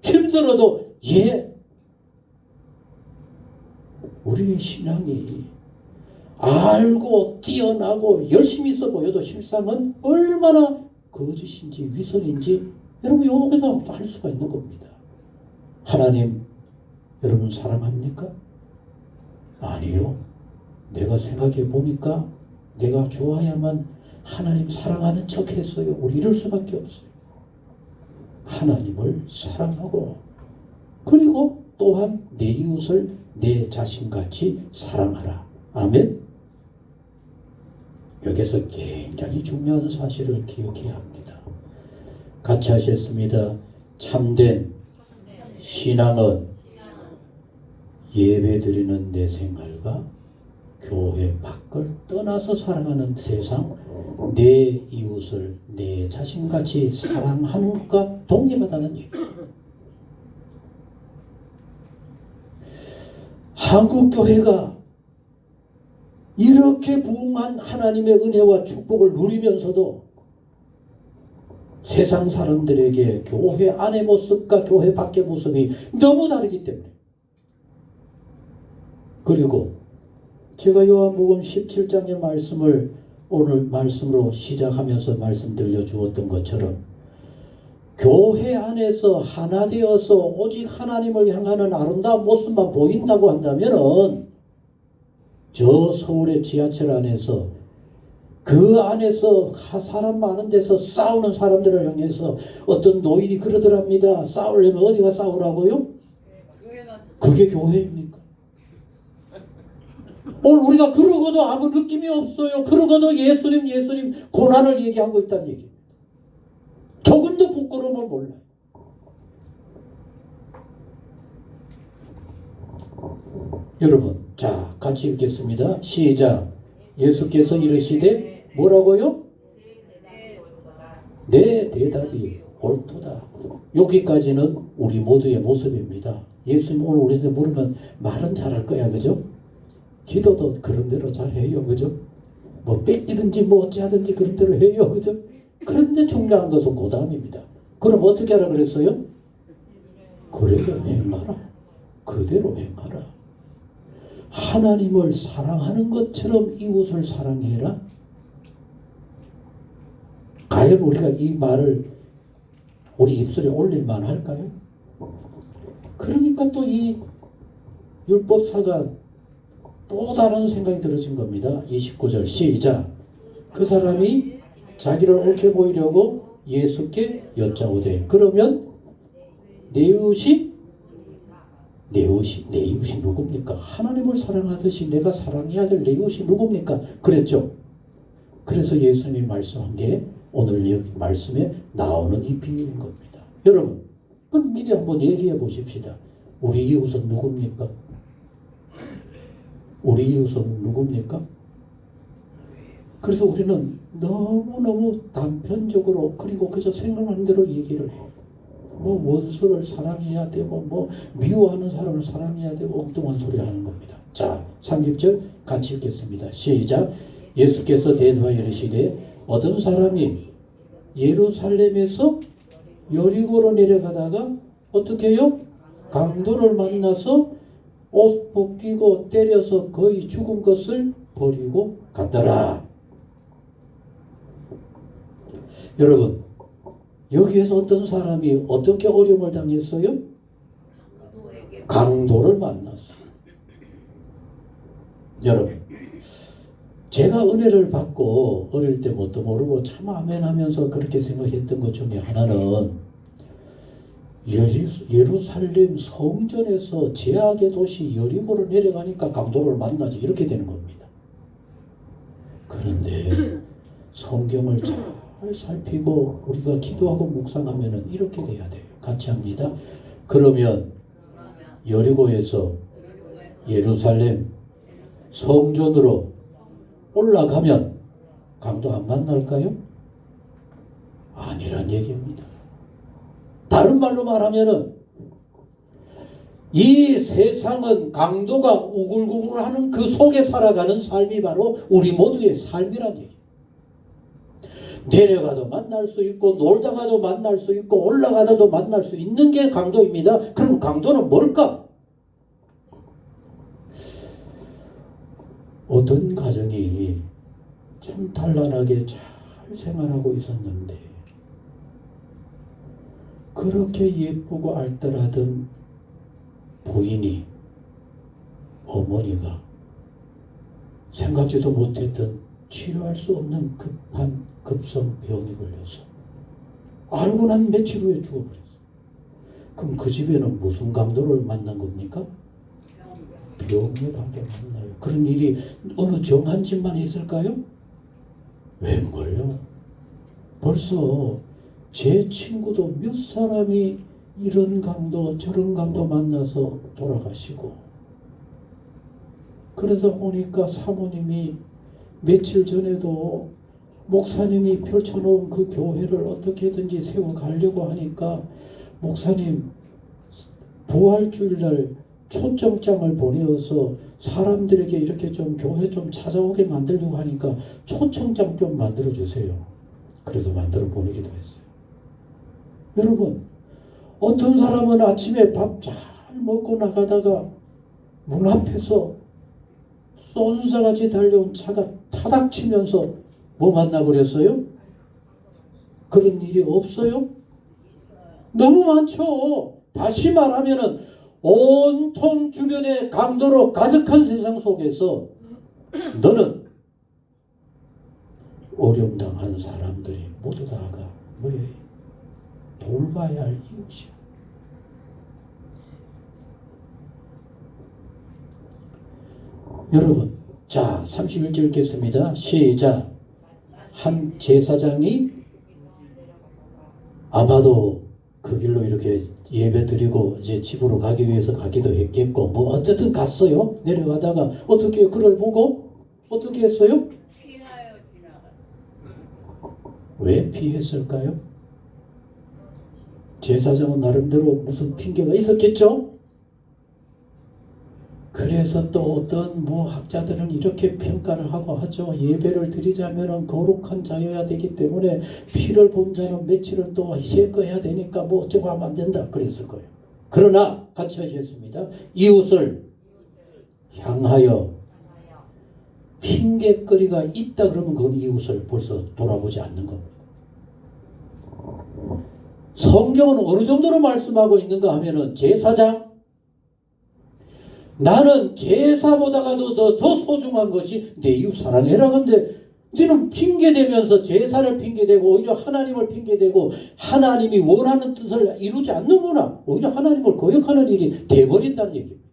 힘들어도 예. 우리의 신앙이 알고 뛰어나고 열심히 있어 보여도 실상은 얼마나 거짓인지 위선인지 여러분 여기서 할 수가 있는 겁니다. 하나님 여러분 사랑합니까? 아니요. 내가 생각해 보니까 내가 좋아야만 하나님 사랑하는 척 했어요. 우리 이럴 수밖에 없어요. 하나님을 사랑하고 그리고 또한 내 이웃을 내 자신같이 사랑하라. 아멘. 여기서 굉장히 중요한 사실을 기억해야 합니다. 같이 하셨습니다. 참된 신앙은 예배드리는 내 생활과 교회 밖을 떠나서 살아가는 세상, 내 이웃을 내 자신같이 사랑하는 것과 동일하다는 얘기입니다. 한국교회가 이렇게 부흥한 하나님의 은혜와 축복을 누리면서도 세상 사람들에게 교회 안의 모습과 교회 밖의 모습이 너무 다르기 때문에, 그리고 제가 요한복음 17장의 말씀을 오늘 말씀으로 시작하면서 말씀 들려주었던 것처럼 교회 안에서 하나 되어서 오직 하나님을 향하는 아름다운 모습만 보인다고 한다면은 저 서울의 지하철 안에서 그 안에서 사람 많은 데서 싸우는 사람들을 향해서 어떤 노인이 그러더랍니다. 싸우려면 어디가 싸우라고요? 그게 교회입니까? 오늘 우리가 그러고도 아무 느낌이 없어요. 그러고도 예수님 고난을 얘기하고 있다는 얘기입니다. 조금도 부끄러움을 몰라요. 여러분, 자 같이 읽겠습니다. 시작. 예수께서 이르시되 뭐라고요? 내 대답이 옳도다. 여기까지는 우리 모두의 모습입니다. 예수님 오늘 우리한테 물으면 말은 잘할 거야, 그죠? 기도도 그런 대로 잘해요, 그죠? 뭐 뺏기든지 뭐 어찌하든지 그런 대로 해요, 그죠? 그런데 중요한 것은 그 다음입니다. 그럼 어떻게 하라 그랬어요? 그래도 행하라. 그대로 행하라. 하나님을 사랑하는 것처럼 이웃을 사랑해라. 과연 우리가 이 말을 우리 입술에 올릴만 할까요? 그러니까 또 이 율법사가 또 다른 생각이 들어진 겁니다. 29절 시작. 그 사람이 자기를 옳게 보이려고 예수께 여짜오되 그러면 내 이웃이 누굽니까? 하나님을 사랑하듯이 내가 사랑해야 될 내 이웃이 누굽니까? 그랬죠. 그래서 예수님이 말씀한 게 오늘 여기 말씀에 나오는 이 비밀인 겁니다. 여러분, 그럼 미리 한번 얘기해 보십시다. 우리 이웃은 누굽니까? 우리 이웃은 누굽니까? 그래서 우리는 너무너무 단편적으로 그리고 그저 생각하는 대로 얘기를 해요. 뭐 원수를 사랑해야 되고 뭐 미워하는 사람을 사랑해야 되고 엉뚱한 소리 하는 겁니다. 자, 30절 같이 읽겠습니다. 시작. 예수께서 대답하여 이르시되 어떤 사람이 예루살렘에서 여리고로 내려가다가 어떻게 해요? 강도를 만나서 옷 벗기고 때려서 거의 죽은 것을 버리고 갔더라. 여러분, 여기에서 어떤 사람이 어떻게 어려움을 당했어요? 강도를 만났어요. 여러분, 제가 은혜를 받고 어릴 때 뭣도 모르고 참 아멘 하면서 그렇게 생각했던 것 중에 하나는 예루살렘 성전에서 제약의 도시 여리고를 내려가니까 강도를 만나지 이렇게 되는 겁니다. 그런데 성경을 잘 살피고 우리가 기도하고 묵상하면 이렇게 돼야 돼요. 같이 합니다. 그러면 여리고에서 예루살렘 성전으로 올라가면 강도 안 만날까요? 아니란 얘기입니다. 다른 말로 말하면은 이 세상은 강도가 우글우글하는 그 속에 살아가는 삶이 바로 우리 모두의 삶이란 얘기예요. 내려가도 만날 수 있고 놀다가도 만날 수 있고 올라가다도 만날 수 있는 게 강도입니다. 그럼 강도는 뭘까? 어떤 가정이 참 단란하게 잘 생활하고 있었는데 그렇게 예쁘고 알뜰하던 부인이 어머니가 생각지도 못했던 치료할 수 없는 급한 급성병이 걸려서 알고 난 며칠 후에 죽어버렸어요. 그럼 그 집에는 무슨 강도를 만난 겁니까? 병의 강도를 만나요. 그런 일이 어느 정한 집만 있을까요? 웬걸요? 벌써 제 친구도 몇 사람이 이런 강도 저런 강도 만나서 돌아가시고 그래서 보니까 사모님이 며칠 전에도 목사님이 펼쳐놓은 그 교회를 어떻게든지 세워가려고 하니까 목사님 부활주일날 초청장을 보내어서 사람들에게 이렇게 좀 교회 좀 찾아오게 만들려고 하니까 초청장 좀 만들어주세요. 그래서 만들어 보내기도 했어요. 여러분, 어떤 사람은 아침에 밥 잘 먹고 나가다가 문 앞에서 쏜사같이 달려온 차가 타닥치면서 뭐 만나버렸어요? 그런 일이 없어요? 너무 많죠. 다시 말하면은 온통 주변에 강도로 가득한 세상 속에서 너는 어려움 당한 사람들이 모두 다가 뭐예요? 돌봐야 할 이웃이야. 여러분, 자 31절 읽겠습니다. 시작. 한 제사장이 아마도 그 길로 이렇게 예배 드리고 이제 집으로 가기 위해서 가기도 했겠고 뭐 어쨌든 갔어요. 내려가다가 어떻게 그를 보고 어떻게 했어요? 왜 피했을까요? 제사장은 나름대로 무슨 핑계가 있었겠죠? 그래서 또 어떤 학자들은 이렇게 평가를 하고 하죠. 예배를 드리자면 거룩한 자여야 되기 때문에 피를 본 자는 며칠을 또 제거해야 되니까 어쩌고 하면 안 된다 그랬을 거예요. 그러나 같이 하셨습니다. 이웃을 향하여 핑계거리가 있다 그러면 그건 이웃을 벌써 돌아보지 않는 겁니다. 성경은 어느 정도로 말씀하고 있는가 하면은 제사장, 나는 제사보다가도 더 소중한 것이 내 이웃 사랑해라. 근데 너는 핑계대면서 제사를 핑계대고 오히려 하나님을 핑계대고 하나님이 원하는 뜻을 이루지 않는구나. 오히려 하나님을 거역하는 일이 돼버린다는 얘기입니다.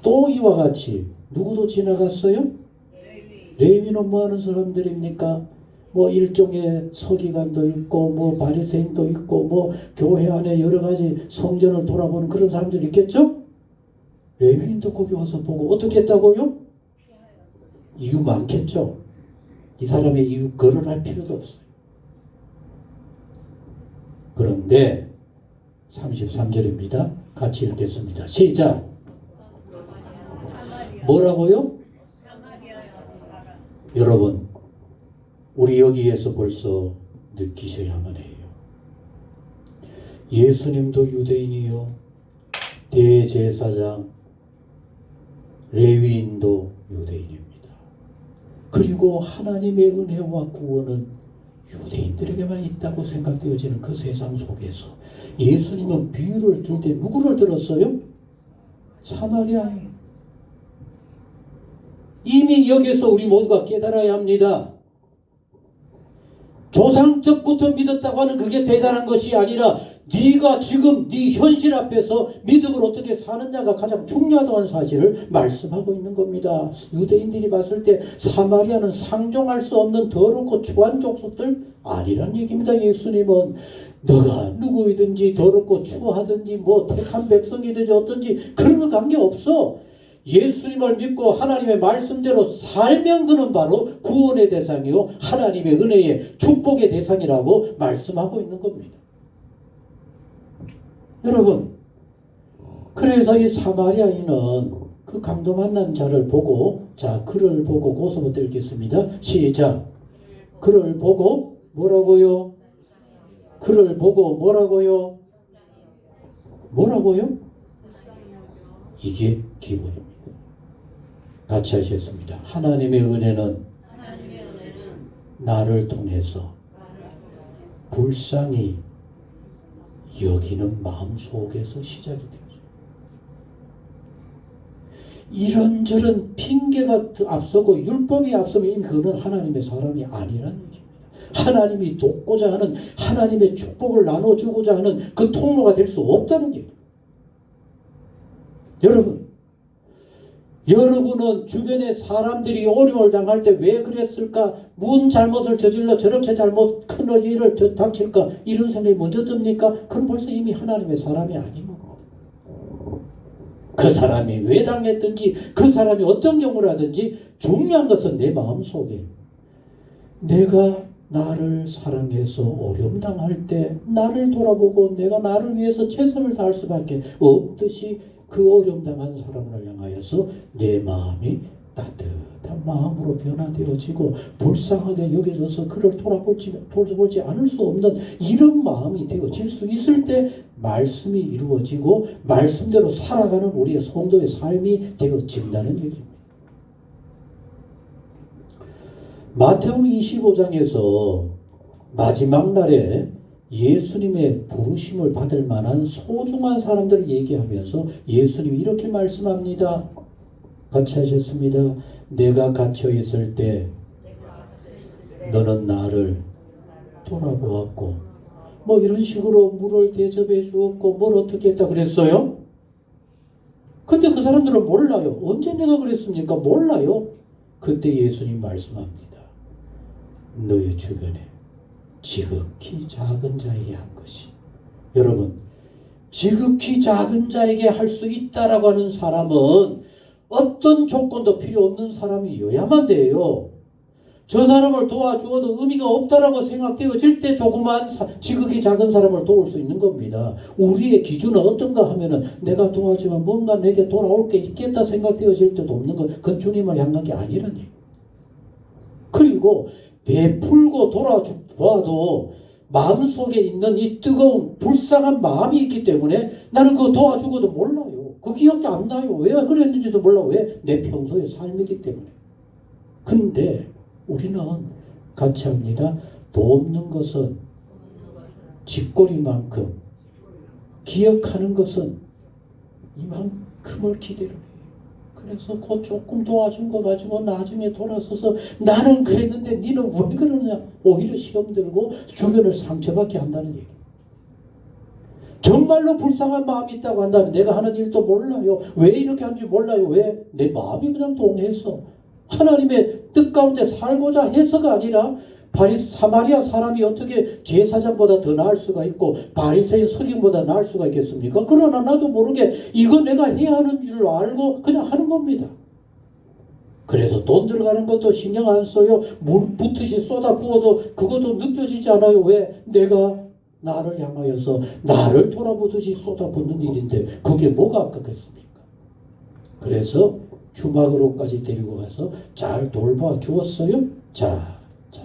또 이와 같이 누구도 지나갔어요? 레위는 뭐 하는 사람들입니까? 일종의 서기관도 있고 바리새인도 있고 교회 안에 여러 가지 성전을 돌아보는 그런 사람들이 있겠죠? 레위인도 거기 와서 보고 어떻게 했다고요? 이유 많겠죠? 이 사람의 이유 거론할 필요도 없어요. 그런데 33절입니다. 같이 읽겠습니다. 시작. 뭐라고요? 여러분, 우리 여기에서 벌써 느끼셔야만 해요. 예수님도 유대인이요, 대제사장, 레위인도 유대인입니다. 그리고 하나님의 은혜와 구원은 유대인들에게만 있다고 생각되어지는 그 세상 속에서 예수님은 비유를 들 때 누구를 들었어요? 사마리아인. 이미 여기서 우리 모두가 깨달아야 합니다. 조상적부터 믿었다고 하는 그게 대단한 것이 아니라 네가 지금 네 현실 앞에서 믿음을 어떻게 사느냐가 가장 중요하다는 사실을 말씀하고 있는 겁니다. 유대인들이 봤을 때 사마리아는 상종할 수 없는 더럽고 추한 족속들 아니란 얘기입니다. 예수님은 너가 누구이든지 더럽고 추하든지 택한 백성이든지 어떤지 그런 거 관계없어. 예수님을 믿고 하나님의 말씀대로 살면 그는 바로 구원의 대상이요 하나님의 은혜의 축복의 대상이라고 말씀하고 있는 겁니다. 여러분, 그래서 이 사마리아인은 그 강도 만난 자를 보고, 그를 보고 고서부터 읽겠습니다. 시작. 그를 보고 뭐라고요? 그를 보고 뭐라고요? 뭐라고요? 이게 기본입니다. 같이 하셨습니다. 하나님의 은혜는 나를 통해서 불쌍히 여기는 마음 속에서 시작이 되죠. 이런저런 핑계가 앞서고 율법이 앞서면 이미 그는 하나님의 사람이 아니라는 얘기입니다. 하나님이 돕고자 하는 하나님의 축복을 나눠주고자 하는 그 통로가 될 수 없다는 얘기입니다. 여러분은 주변의 사람들이 어려움을 당할 때 왜 그랬을까? 무슨 잘못을 저질러 저렇게 잘못 큰 일을 닥칠까? 이런 생각이 먼저 듭니까? 그럼 벌써 이미 하나님의 사람이 아닌 겁니다. 그 사람이 왜 당했든지 그 사람이 어떤 경우를 하든지 중요한 것은 내 마음속에 내가 나를 사랑해서 어려움 당할 때 나를 돌아보고 내가 나를 위해서 최선을 다할 수밖에 없듯이 그 어려움 당한 사람을 향하여서 내 마음이 따뜻한 마음으로 변화되어지고 불쌍하게 여겨져서 그를 돌아보지 않을 수 없는 이런 마음이 되어질 수 있을 때 말씀이 이루어지고 말씀대로 살아가는 우리의 성도의 삶이 되어진다는 얘기입니다. 마태복음 25장에서 마지막 날에 예수님의 부르심을 받을 만한 소중한 사람들을 얘기하면서 예수님이 이렇게 말씀합니다. 같이 하셨습니다. 내가 갇혀 있을 때 너는 나를 돌아보았고 이런 식으로 물을 대접해 주었고 뭘 어떻게 했다 그랬어요? 근데 그 사람들은 몰라요. 언제 내가 그랬습니까? 몰라요. 그때 예수님 말씀합니다. 너의 주변에 지극히 작은 자에게 한 것이. 여러분, 지극히 작은 자에게 할 수 있다라고 하는 사람은 어떤 조건도 필요 없는 사람이어야만 돼요. 저 사람을 도와주어도 의미가 없다라고 생각되어질 때 조그만 지극히 작은 사람을 도울 수 있는 겁니다. 우리의 기준은 어떤가 하면은 내가 도와주면 뭔가 내게 돌아올 게 있겠다 생각되어질 때도 없는 것. 그건 주님을 향한 게 아니라니. 그리고 베풀고 도와줘도 마음속에 있는 이 뜨거운 불쌍한 마음이 있기 때문에 나는 그거 도와주고도 몰라요. 그 기억이 안 나요. 왜 그랬는지도 몰라. 왜? 내 평소의 삶이기 때문에. 근데 우리는 같이 합니다. 돕는 것은 쥐꼬리만큼, 기억하는 것은 이만큼을 기대를 해요. 그래서 그 조금 도와준 거 가지고 나중에 돌아서서 나는 그랬는데 니는 왜 그러느냐, 오히려 시험 들고 주변을 상처받게 한다는 얘기. 정말로 불쌍한 마음이 있다고 한다면 내가 하는 일도 몰라요. 왜 이렇게 하는지 몰라요. 왜? 내 마음이 그냥 동해서 하나님의 뜻 가운데 살고자 해서가 아니라, 사마리아 사람이 어떻게 제사장보다 더 나을 수가 있고 바리새인 서기보다 나을 수가 있겠습니까? 그러나 나도 모르게 이거 내가 해야 하는 줄 알고 그냥 하는 겁니다. 그래서 돈 들어가는 것도 신경 안 써요. 물 붓듯이 쏟아 부어도 그것도 느껴지지 않아요. 왜? 내가 나를 향하여서 나를 돌아보듯이 쏟아붓는 일인데 그게 뭐가 아깝겠습니까? 그래서 주막으로까지 데리고 가서 잘 돌봐 주었어요. 자,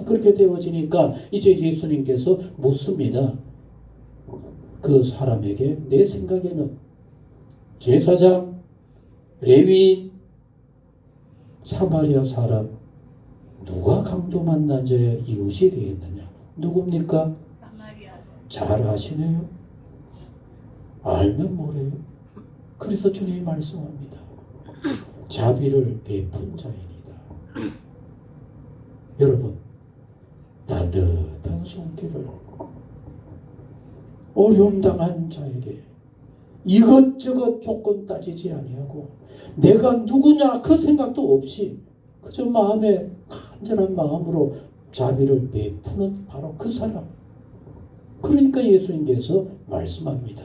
그렇게 되어지니까 이제 예수님께서 묻습니다. 그 사람에게, 내 생각에는 제사장, 레위인, 사마리아 사람 누가 강도 만난 자의 이웃이 되겠느냐? 누굽니까? 잘 아시네요. 알면 뭐래요? 그래서 주님이 말씀합니다. 자비를 베푼 자입니다. 여러분, 따뜻한 손길을 어려움 당한 자에게 이것저것 조건 따지지 아니하고 내가 누구냐 그 생각도 없이 그저 마음에 간절한 마음으로 자비를 베푸는 바로 그 사람. 그러니까 예수님께서 말씀합니다.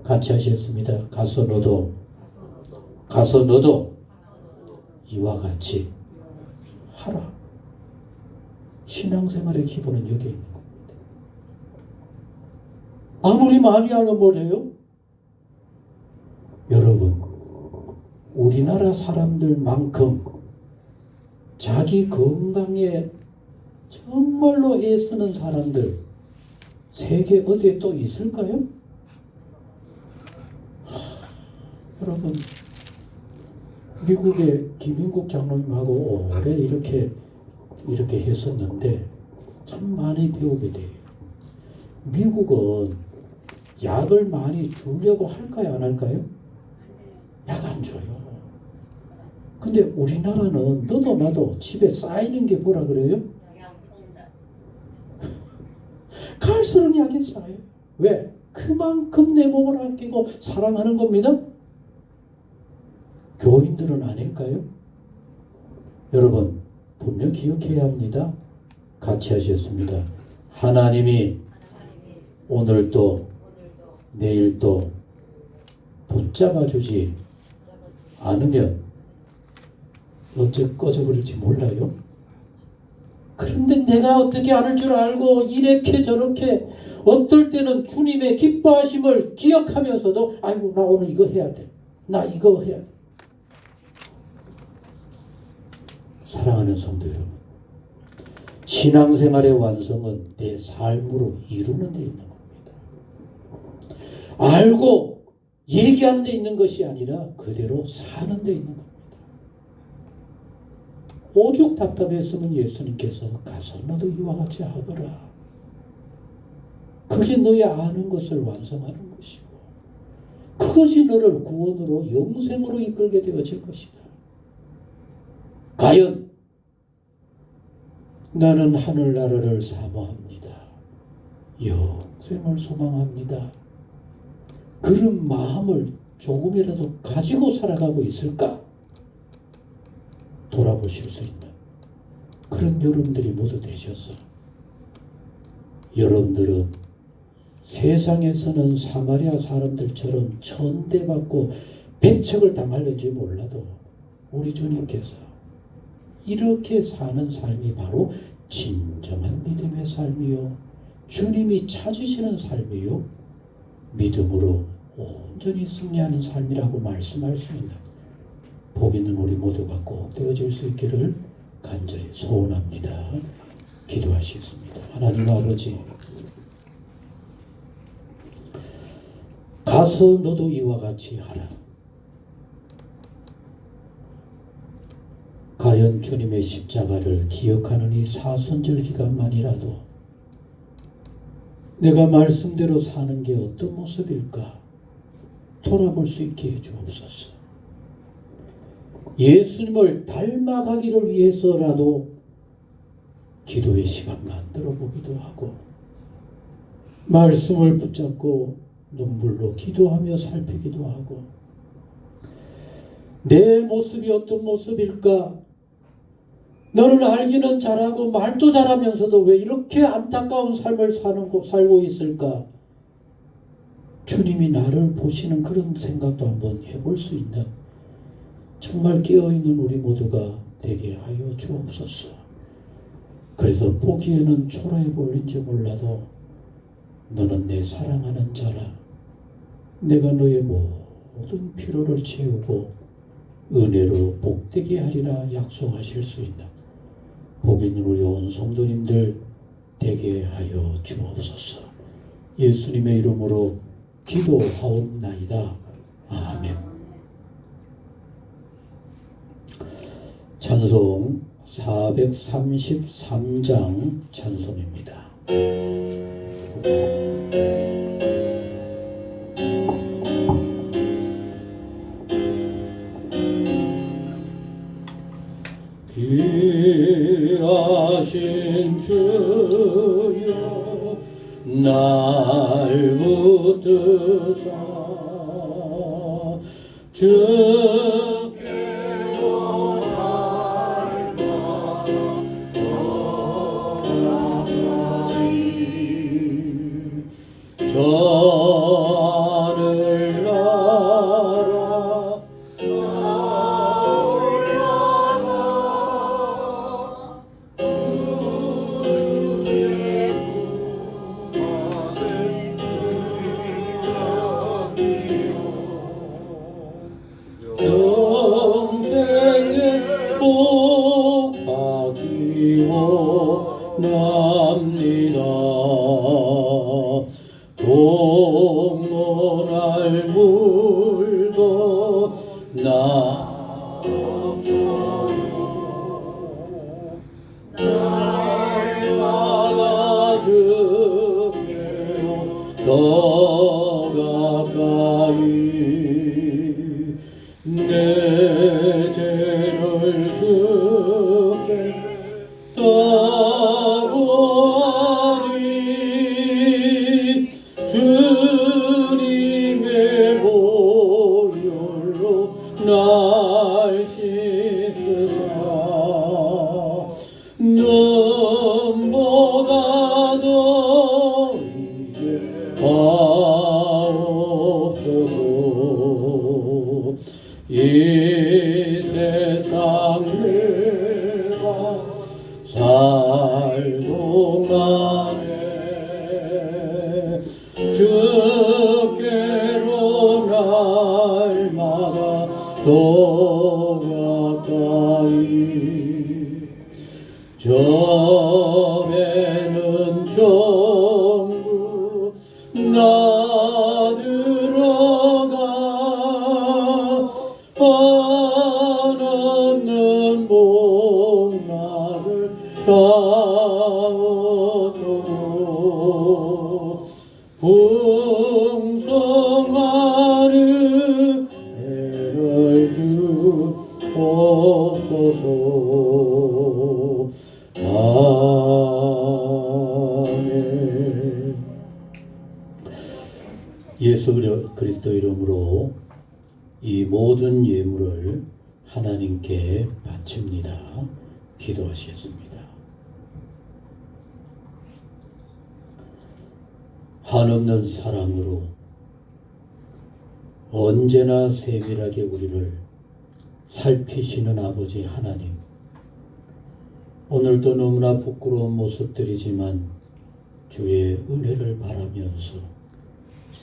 같이 하셨습니다. 가서 너도 이와 같이 하라. 신앙생활의 기본은 여기에 있는 겁니다. 아무리 많이 하면 뭐래요? 여러분, 우리나라 사람들만큼 자기 건강에 정말로 애쓰는 사람들 세계 어디에 또 있을까요? 여러분, 미국의 김인국 장로님하고 오래 이렇게 했었는데 참 많이 배우게 돼요. 미국은 약을 많이 주려고 할까요? 안 할까요? 약 안 줘요. 근데 우리나라는 너도 나도 집에 쌓이는 게 뭐라 그래요? 갈수록 약이 쌓여요. 왜? 그만큼 내 몸을 아끼고 사랑하는 겁니다. 교인들은 아닐까요? 여러분, 분명 기억해야 합니다. 같이 하셨습니다. 하나님이 오늘도 내일도 붙잡아 주지 않으면 언제 꺼져버릴지 몰라요. 그런데 내가 어떻게 하는 줄 알고 이렇게 저렇게 어떨 때는 주님의 기뻐하심을 기억하면서도 아이고 나 오늘 이거 해야 돼. 나 이거 해야 돼. 사랑하는 성도 여러분, 신앙생활의 완성은 내 삶으로 이루는 데 있는 겁니다. 알고 얘기하는 데 있는 것이 아니라 그대로 사는 데 있는 겁니다. 오죽 답답했으면 예수님께서 가서 너도 이와 같이 하거라. 그게 너의 아는 것을 완성하는 것이고 그것이 너를 구원으로 영생으로 이끌게 되어질 것이다. 과연 나는 하늘나라를 사모합니다. 영생을 소망합니다. 그런 마음을 조금이라도 가지고 살아가고 있을까? 돌아보실 수 있는 그런 여러분들이 모두 되셔서 여러분들은 세상에서는 사마리아 사람들처럼 천대받고 배척을 당할는지 몰라도 우리 주님께서 이렇게 사는 삶이 바로 진정한 믿음의 삶이요, 주님이 찾으시는 삶이요, 믿음으로 온전히 승리하는 삶이라고 말씀할 수 있는 복 있는 우리 모두가 꼭 되어질 수 있기를 간절히 소원합니다. 기도하시겠습니다. 하나님 아버지, 가서 너도 이와 같이 하라. 과연 주님의 십자가를 기억하는 이 사순절 기간만이라도 내가 말씀대로 사는 게 어떤 모습일까 돌아볼 수 있게 해주옵소서. 예수님을 닮아가기를 위해서라도 기도의 시간 만들어 보기도 하고, 말씀을 붙잡고 눈물로 기도하며 살피기도 하고, 내 모습이 어떤 모습일까? 너는 알기는 잘하고 말도 잘하면서도 왜 이렇게 안타까운 삶을 살고 있을까? 주님이 나를 보시는 그런 생각도 한번 해볼 수 있는 정말 깨어있는 우리 모두가 되게 하여 주옵소서. 그래서 보기에는 초라해 보일지 몰라도 너는 내 사랑하는 자라. 내가 너의 모든 필요를 채우고 은혜로 복되게 하리라 약속하실 수 있는 복 있는 우리 온 성도님들 되게 하여 주옵소서. 예수님의 이름으로 기도하옵나이다. 아멘. 찬송 433장 찬송입니다. 귀하신 주여 날 붙드사 주께로 날 돌아가리 전을 알아 평생에 복하기 원합니다. 공로날 물고 나옵소서. 날마다 주께로 더 가까이 내 죄를 주께 따르니 주님의 보혈로 날 씻으사 눈보다 더 이제 하옵소서. 이 세상 내가 살동안에 주께로 날마다 더 가까이 점에는 전부 나 들어가 한없는 복날을 따오도록 풍성한 은혜를 주옵소서. 아멘. 예수 그리스도 이름으로 이 모든 예물을 하나님께 바칩니다. 기도하시겠습니다. 한없는 사랑으로 언제나 세밀하게 우리를 살피시는 아버지 하나님, 오늘도 너무나 부끄러운 모습들이지만 주의 은혜를 바라면서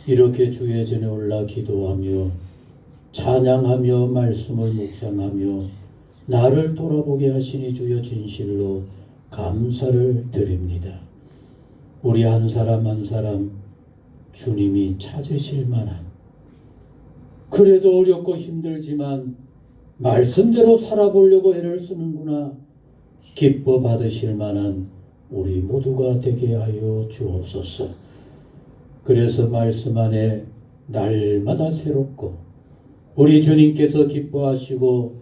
이렇게 주의 전에 올라 기도하며 찬양하며 말씀을 묵상하며 나를 돌아보게 하시니 주여 진실로 감사를 드립니다. 우리 한 사람 한 사람 주님이 찾으실 만한, 그래도 어렵고 힘들지만 말씀대로 살아보려고 애를 쓰는구나 기뻐 받으실 만한 우리 모두가 되게 하여 주옵소서. 그래서 말씀 안에 날마다 새롭고 우리 주님께서 기뻐하시고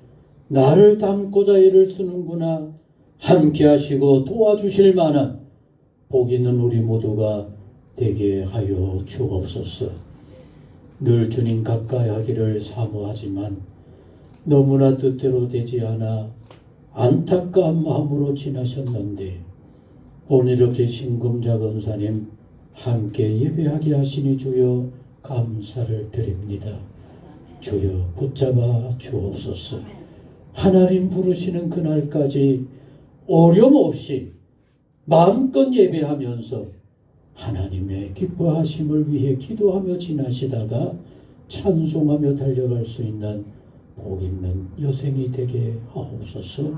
나를 닮고자 애를 쓰는구나 함께 하시고 도와주실 만한 복 있는 우리 모두가 되게 하여 주옵소서. 늘 주님 가까이 하기를 사모하지만 너무나 뜻대로 되지 않아 안타까운 마음으로 지나셨는데 오늘 이렇게 신금자 권사님 함께 예배하게 하시니 주여 감사를 드립니다. 주여 붙잡아 주옵소서. 하나님 부르시는 그날까지 어려움 없이 마음껏 예배하면서 하나님의 기뻐하심을 위해 기도하며 지나시다가 찬송하며 달려갈 수 있는 복 있는 여생이 되게 하옵소서.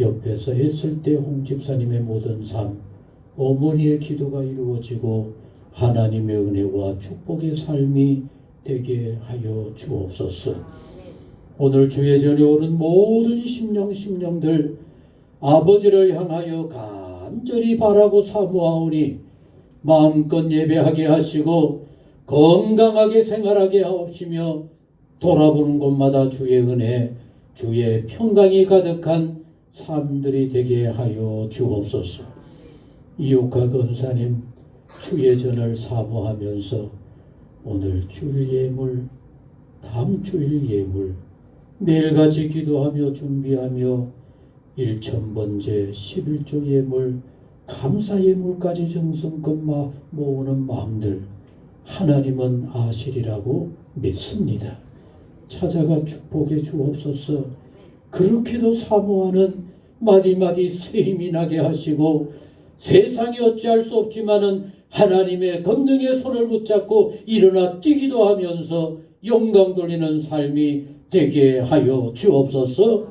옆에서 애쓸 때 홍집사님의 모든 삶, 어머니의 기도가 이루어지고 하나님의 은혜와 축복의 삶이 되게 하여 주옵소서. 오늘 주의 전에 오른 모든 심령들 아버지를 향하여 간절히 바라고 사모하오니 마음껏 예배하게 하시고 건강하게 생활하게 하옵시며 돌아보는 곳마다 주의 은혜, 주의 평강이 가득한 삶들이 되게 하여 주옵소서. 이옥화 권사님 주의 전을 사모하면서 오늘 주일 예물, 다음 주일 예물 매일같이 기도하며 준비하며 1000번째 11조 예물, 감사 예물까지 정성껏 모으는 마음들 하나님은 아시리라고 믿습니다. 찾아가 축복해 주옵소서. 그렇게도 사모하는 마디마디 새 힘이 나게 하시고 세상이 어찌할 수 없지만은 하나님의 권능의 손을 붙잡고 일어나 뛰기도 하면서 영광 돌리는 삶이 되게 하여 주옵소서.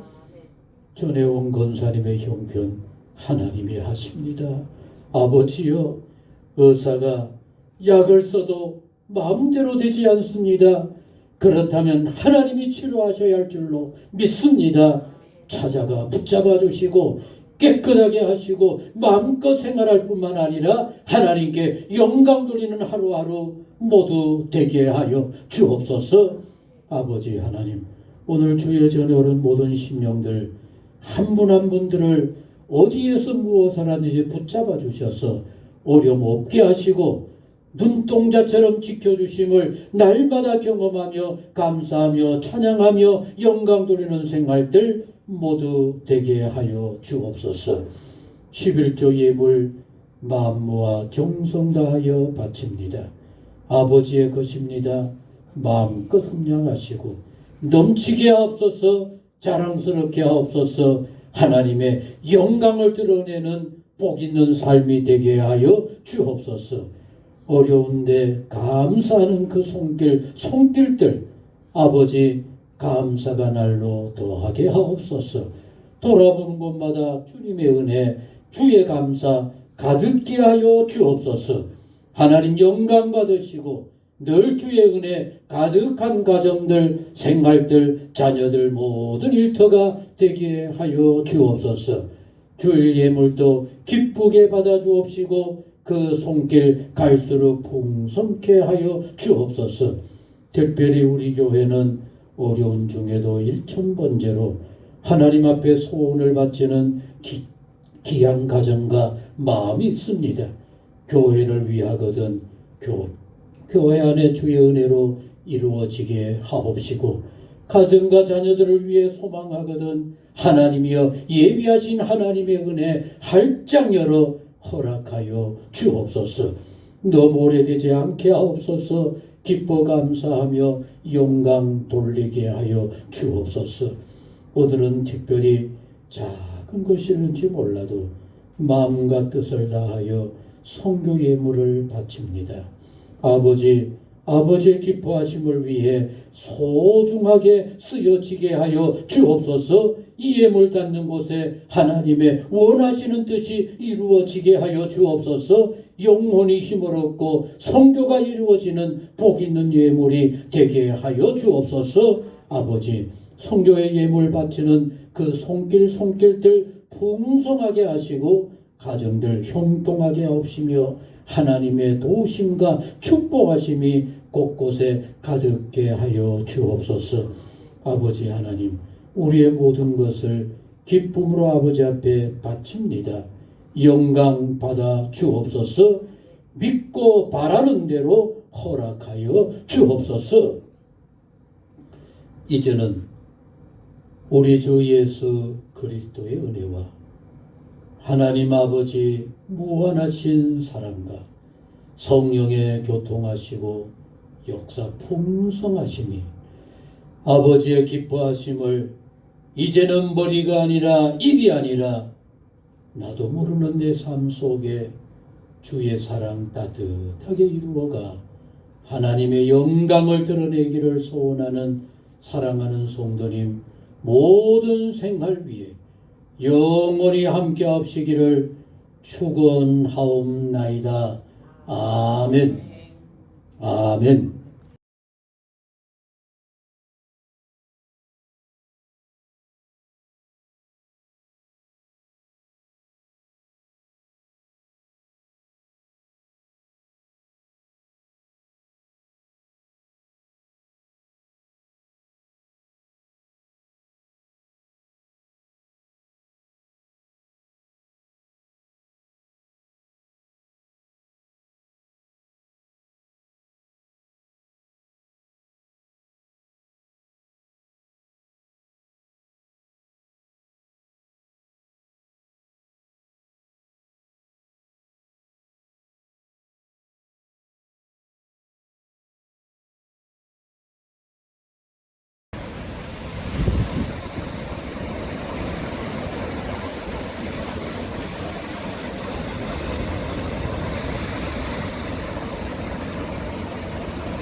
전해온 권사님의 형편 하나님이 하십니다. 아버지여, 의사가 약을 써도 마음대로 되지 않습니다. 그렇다면 하나님이 치료하셔야 할 줄로 믿습니다. 찾아가 붙잡아 주시고 깨끗하게 하시고 마음껏 생활할 뿐만 아니라 하나님께 영광 돌리는 하루하루 모두 되게 하여 주옵소서. 아버지 하나님, 오늘 주의 전에 오른 모든 심령들 한 분 한 분들을 어디에서 무엇을 하는지 붙잡아 주셔서 어려움 없게 하시고 눈동자처럼 지켜주심을 날마다 경험하며 감사하며 찬양하며 영광 돌리는 생활들 모두 되게 하여 주옵소서. 11조 예물 마음 모아 정성 다하여 바칩니다. 아버지의 것입니다. 마음껏 흠량하시고 넘치게 하옵소서. 자랑스럽게 하옵소서. 하나님의 영광을 드러내는 복 있는 삶이 되게 하여 주옵소서. 어려운데 감사하는 그 손길들 아버지 감사가 날로 더하게 하옵소서. 돌아보는 곳마다 주님의 은혜, 주의 감사 가득게 하여 주옵소서. 하나님 영광 받으시고 늘 주의 은혜 가득한 가정들, 생활들, 자녀들 모든 일터가 되게 하여 주옵소서. 주일 예물도 기쁘게 받아 주옵시고 그 손길 갈수록 풍성케 하여 주옵소서. 특별히 우리 교회는 어려운 중에도 1000번째로 하나님 앞에 소원을 바치는 귀한 가정과 마음이 있습니다. 교회를 위하거든 교회 안에 주의 은혜로 이루어지게 하옵시고 가정과 자녀들을 위해 소망하거든 하나님이여 예비하신 하나님의 은혜 활짝 열어 허락하여 주옵소서. 너무 오래되지 않게 하옵소서. 기뻐 감사하며 영광 돌리게 하여 주옵소서. 오늘은 특별히 작은 큰 것일는지 몰라도 마음과 뜻을 다하여 성교 예물을 바칩니다. 아버지의 기뻐하심을 위해 소중하게 쓰여지게 하여 주옵소서. 이 예물 닿는 곳에 하나님의 원하시는 뜻이 이루어지게 하여 주옵소서. 영혼이 힘을 얻고 성교가 이루어지는 복 있는 예물이 되게 하여 주옵소서. 아버지, 성교의 예물 바치는 그 손길들 풍성하게 하시고 가정들 형통하게 하옵시며 하나님의 도우심과 축복하심이 곳곳에 가득게 하여 주옵소서. 아버지 하나님, 우리의 모든 것을 기쁨으로 아버지 앞에 바칩니다. 영광 받아 주옵소서. 믿고 바라는 대로 허락하여 주옵소서. 이제는 우리 주 예수 그리스도의 은혜와 하나님 아버지 무한하신 사랑과 성령의 교통하시고 역사 풍성하심이 아버지의 기뻐하심을 이제는 머리가 아니라 입이 아니라 나도 모르는 내 삶 속에 주의 사랑 따뜻하게 이루어가 하나님의 영광을 드러내기를 소원하는 사랑하는 성도님 모든 생활 위에 영원히 함께 하시기를 축원하옵나이다. 아멘. 아멘.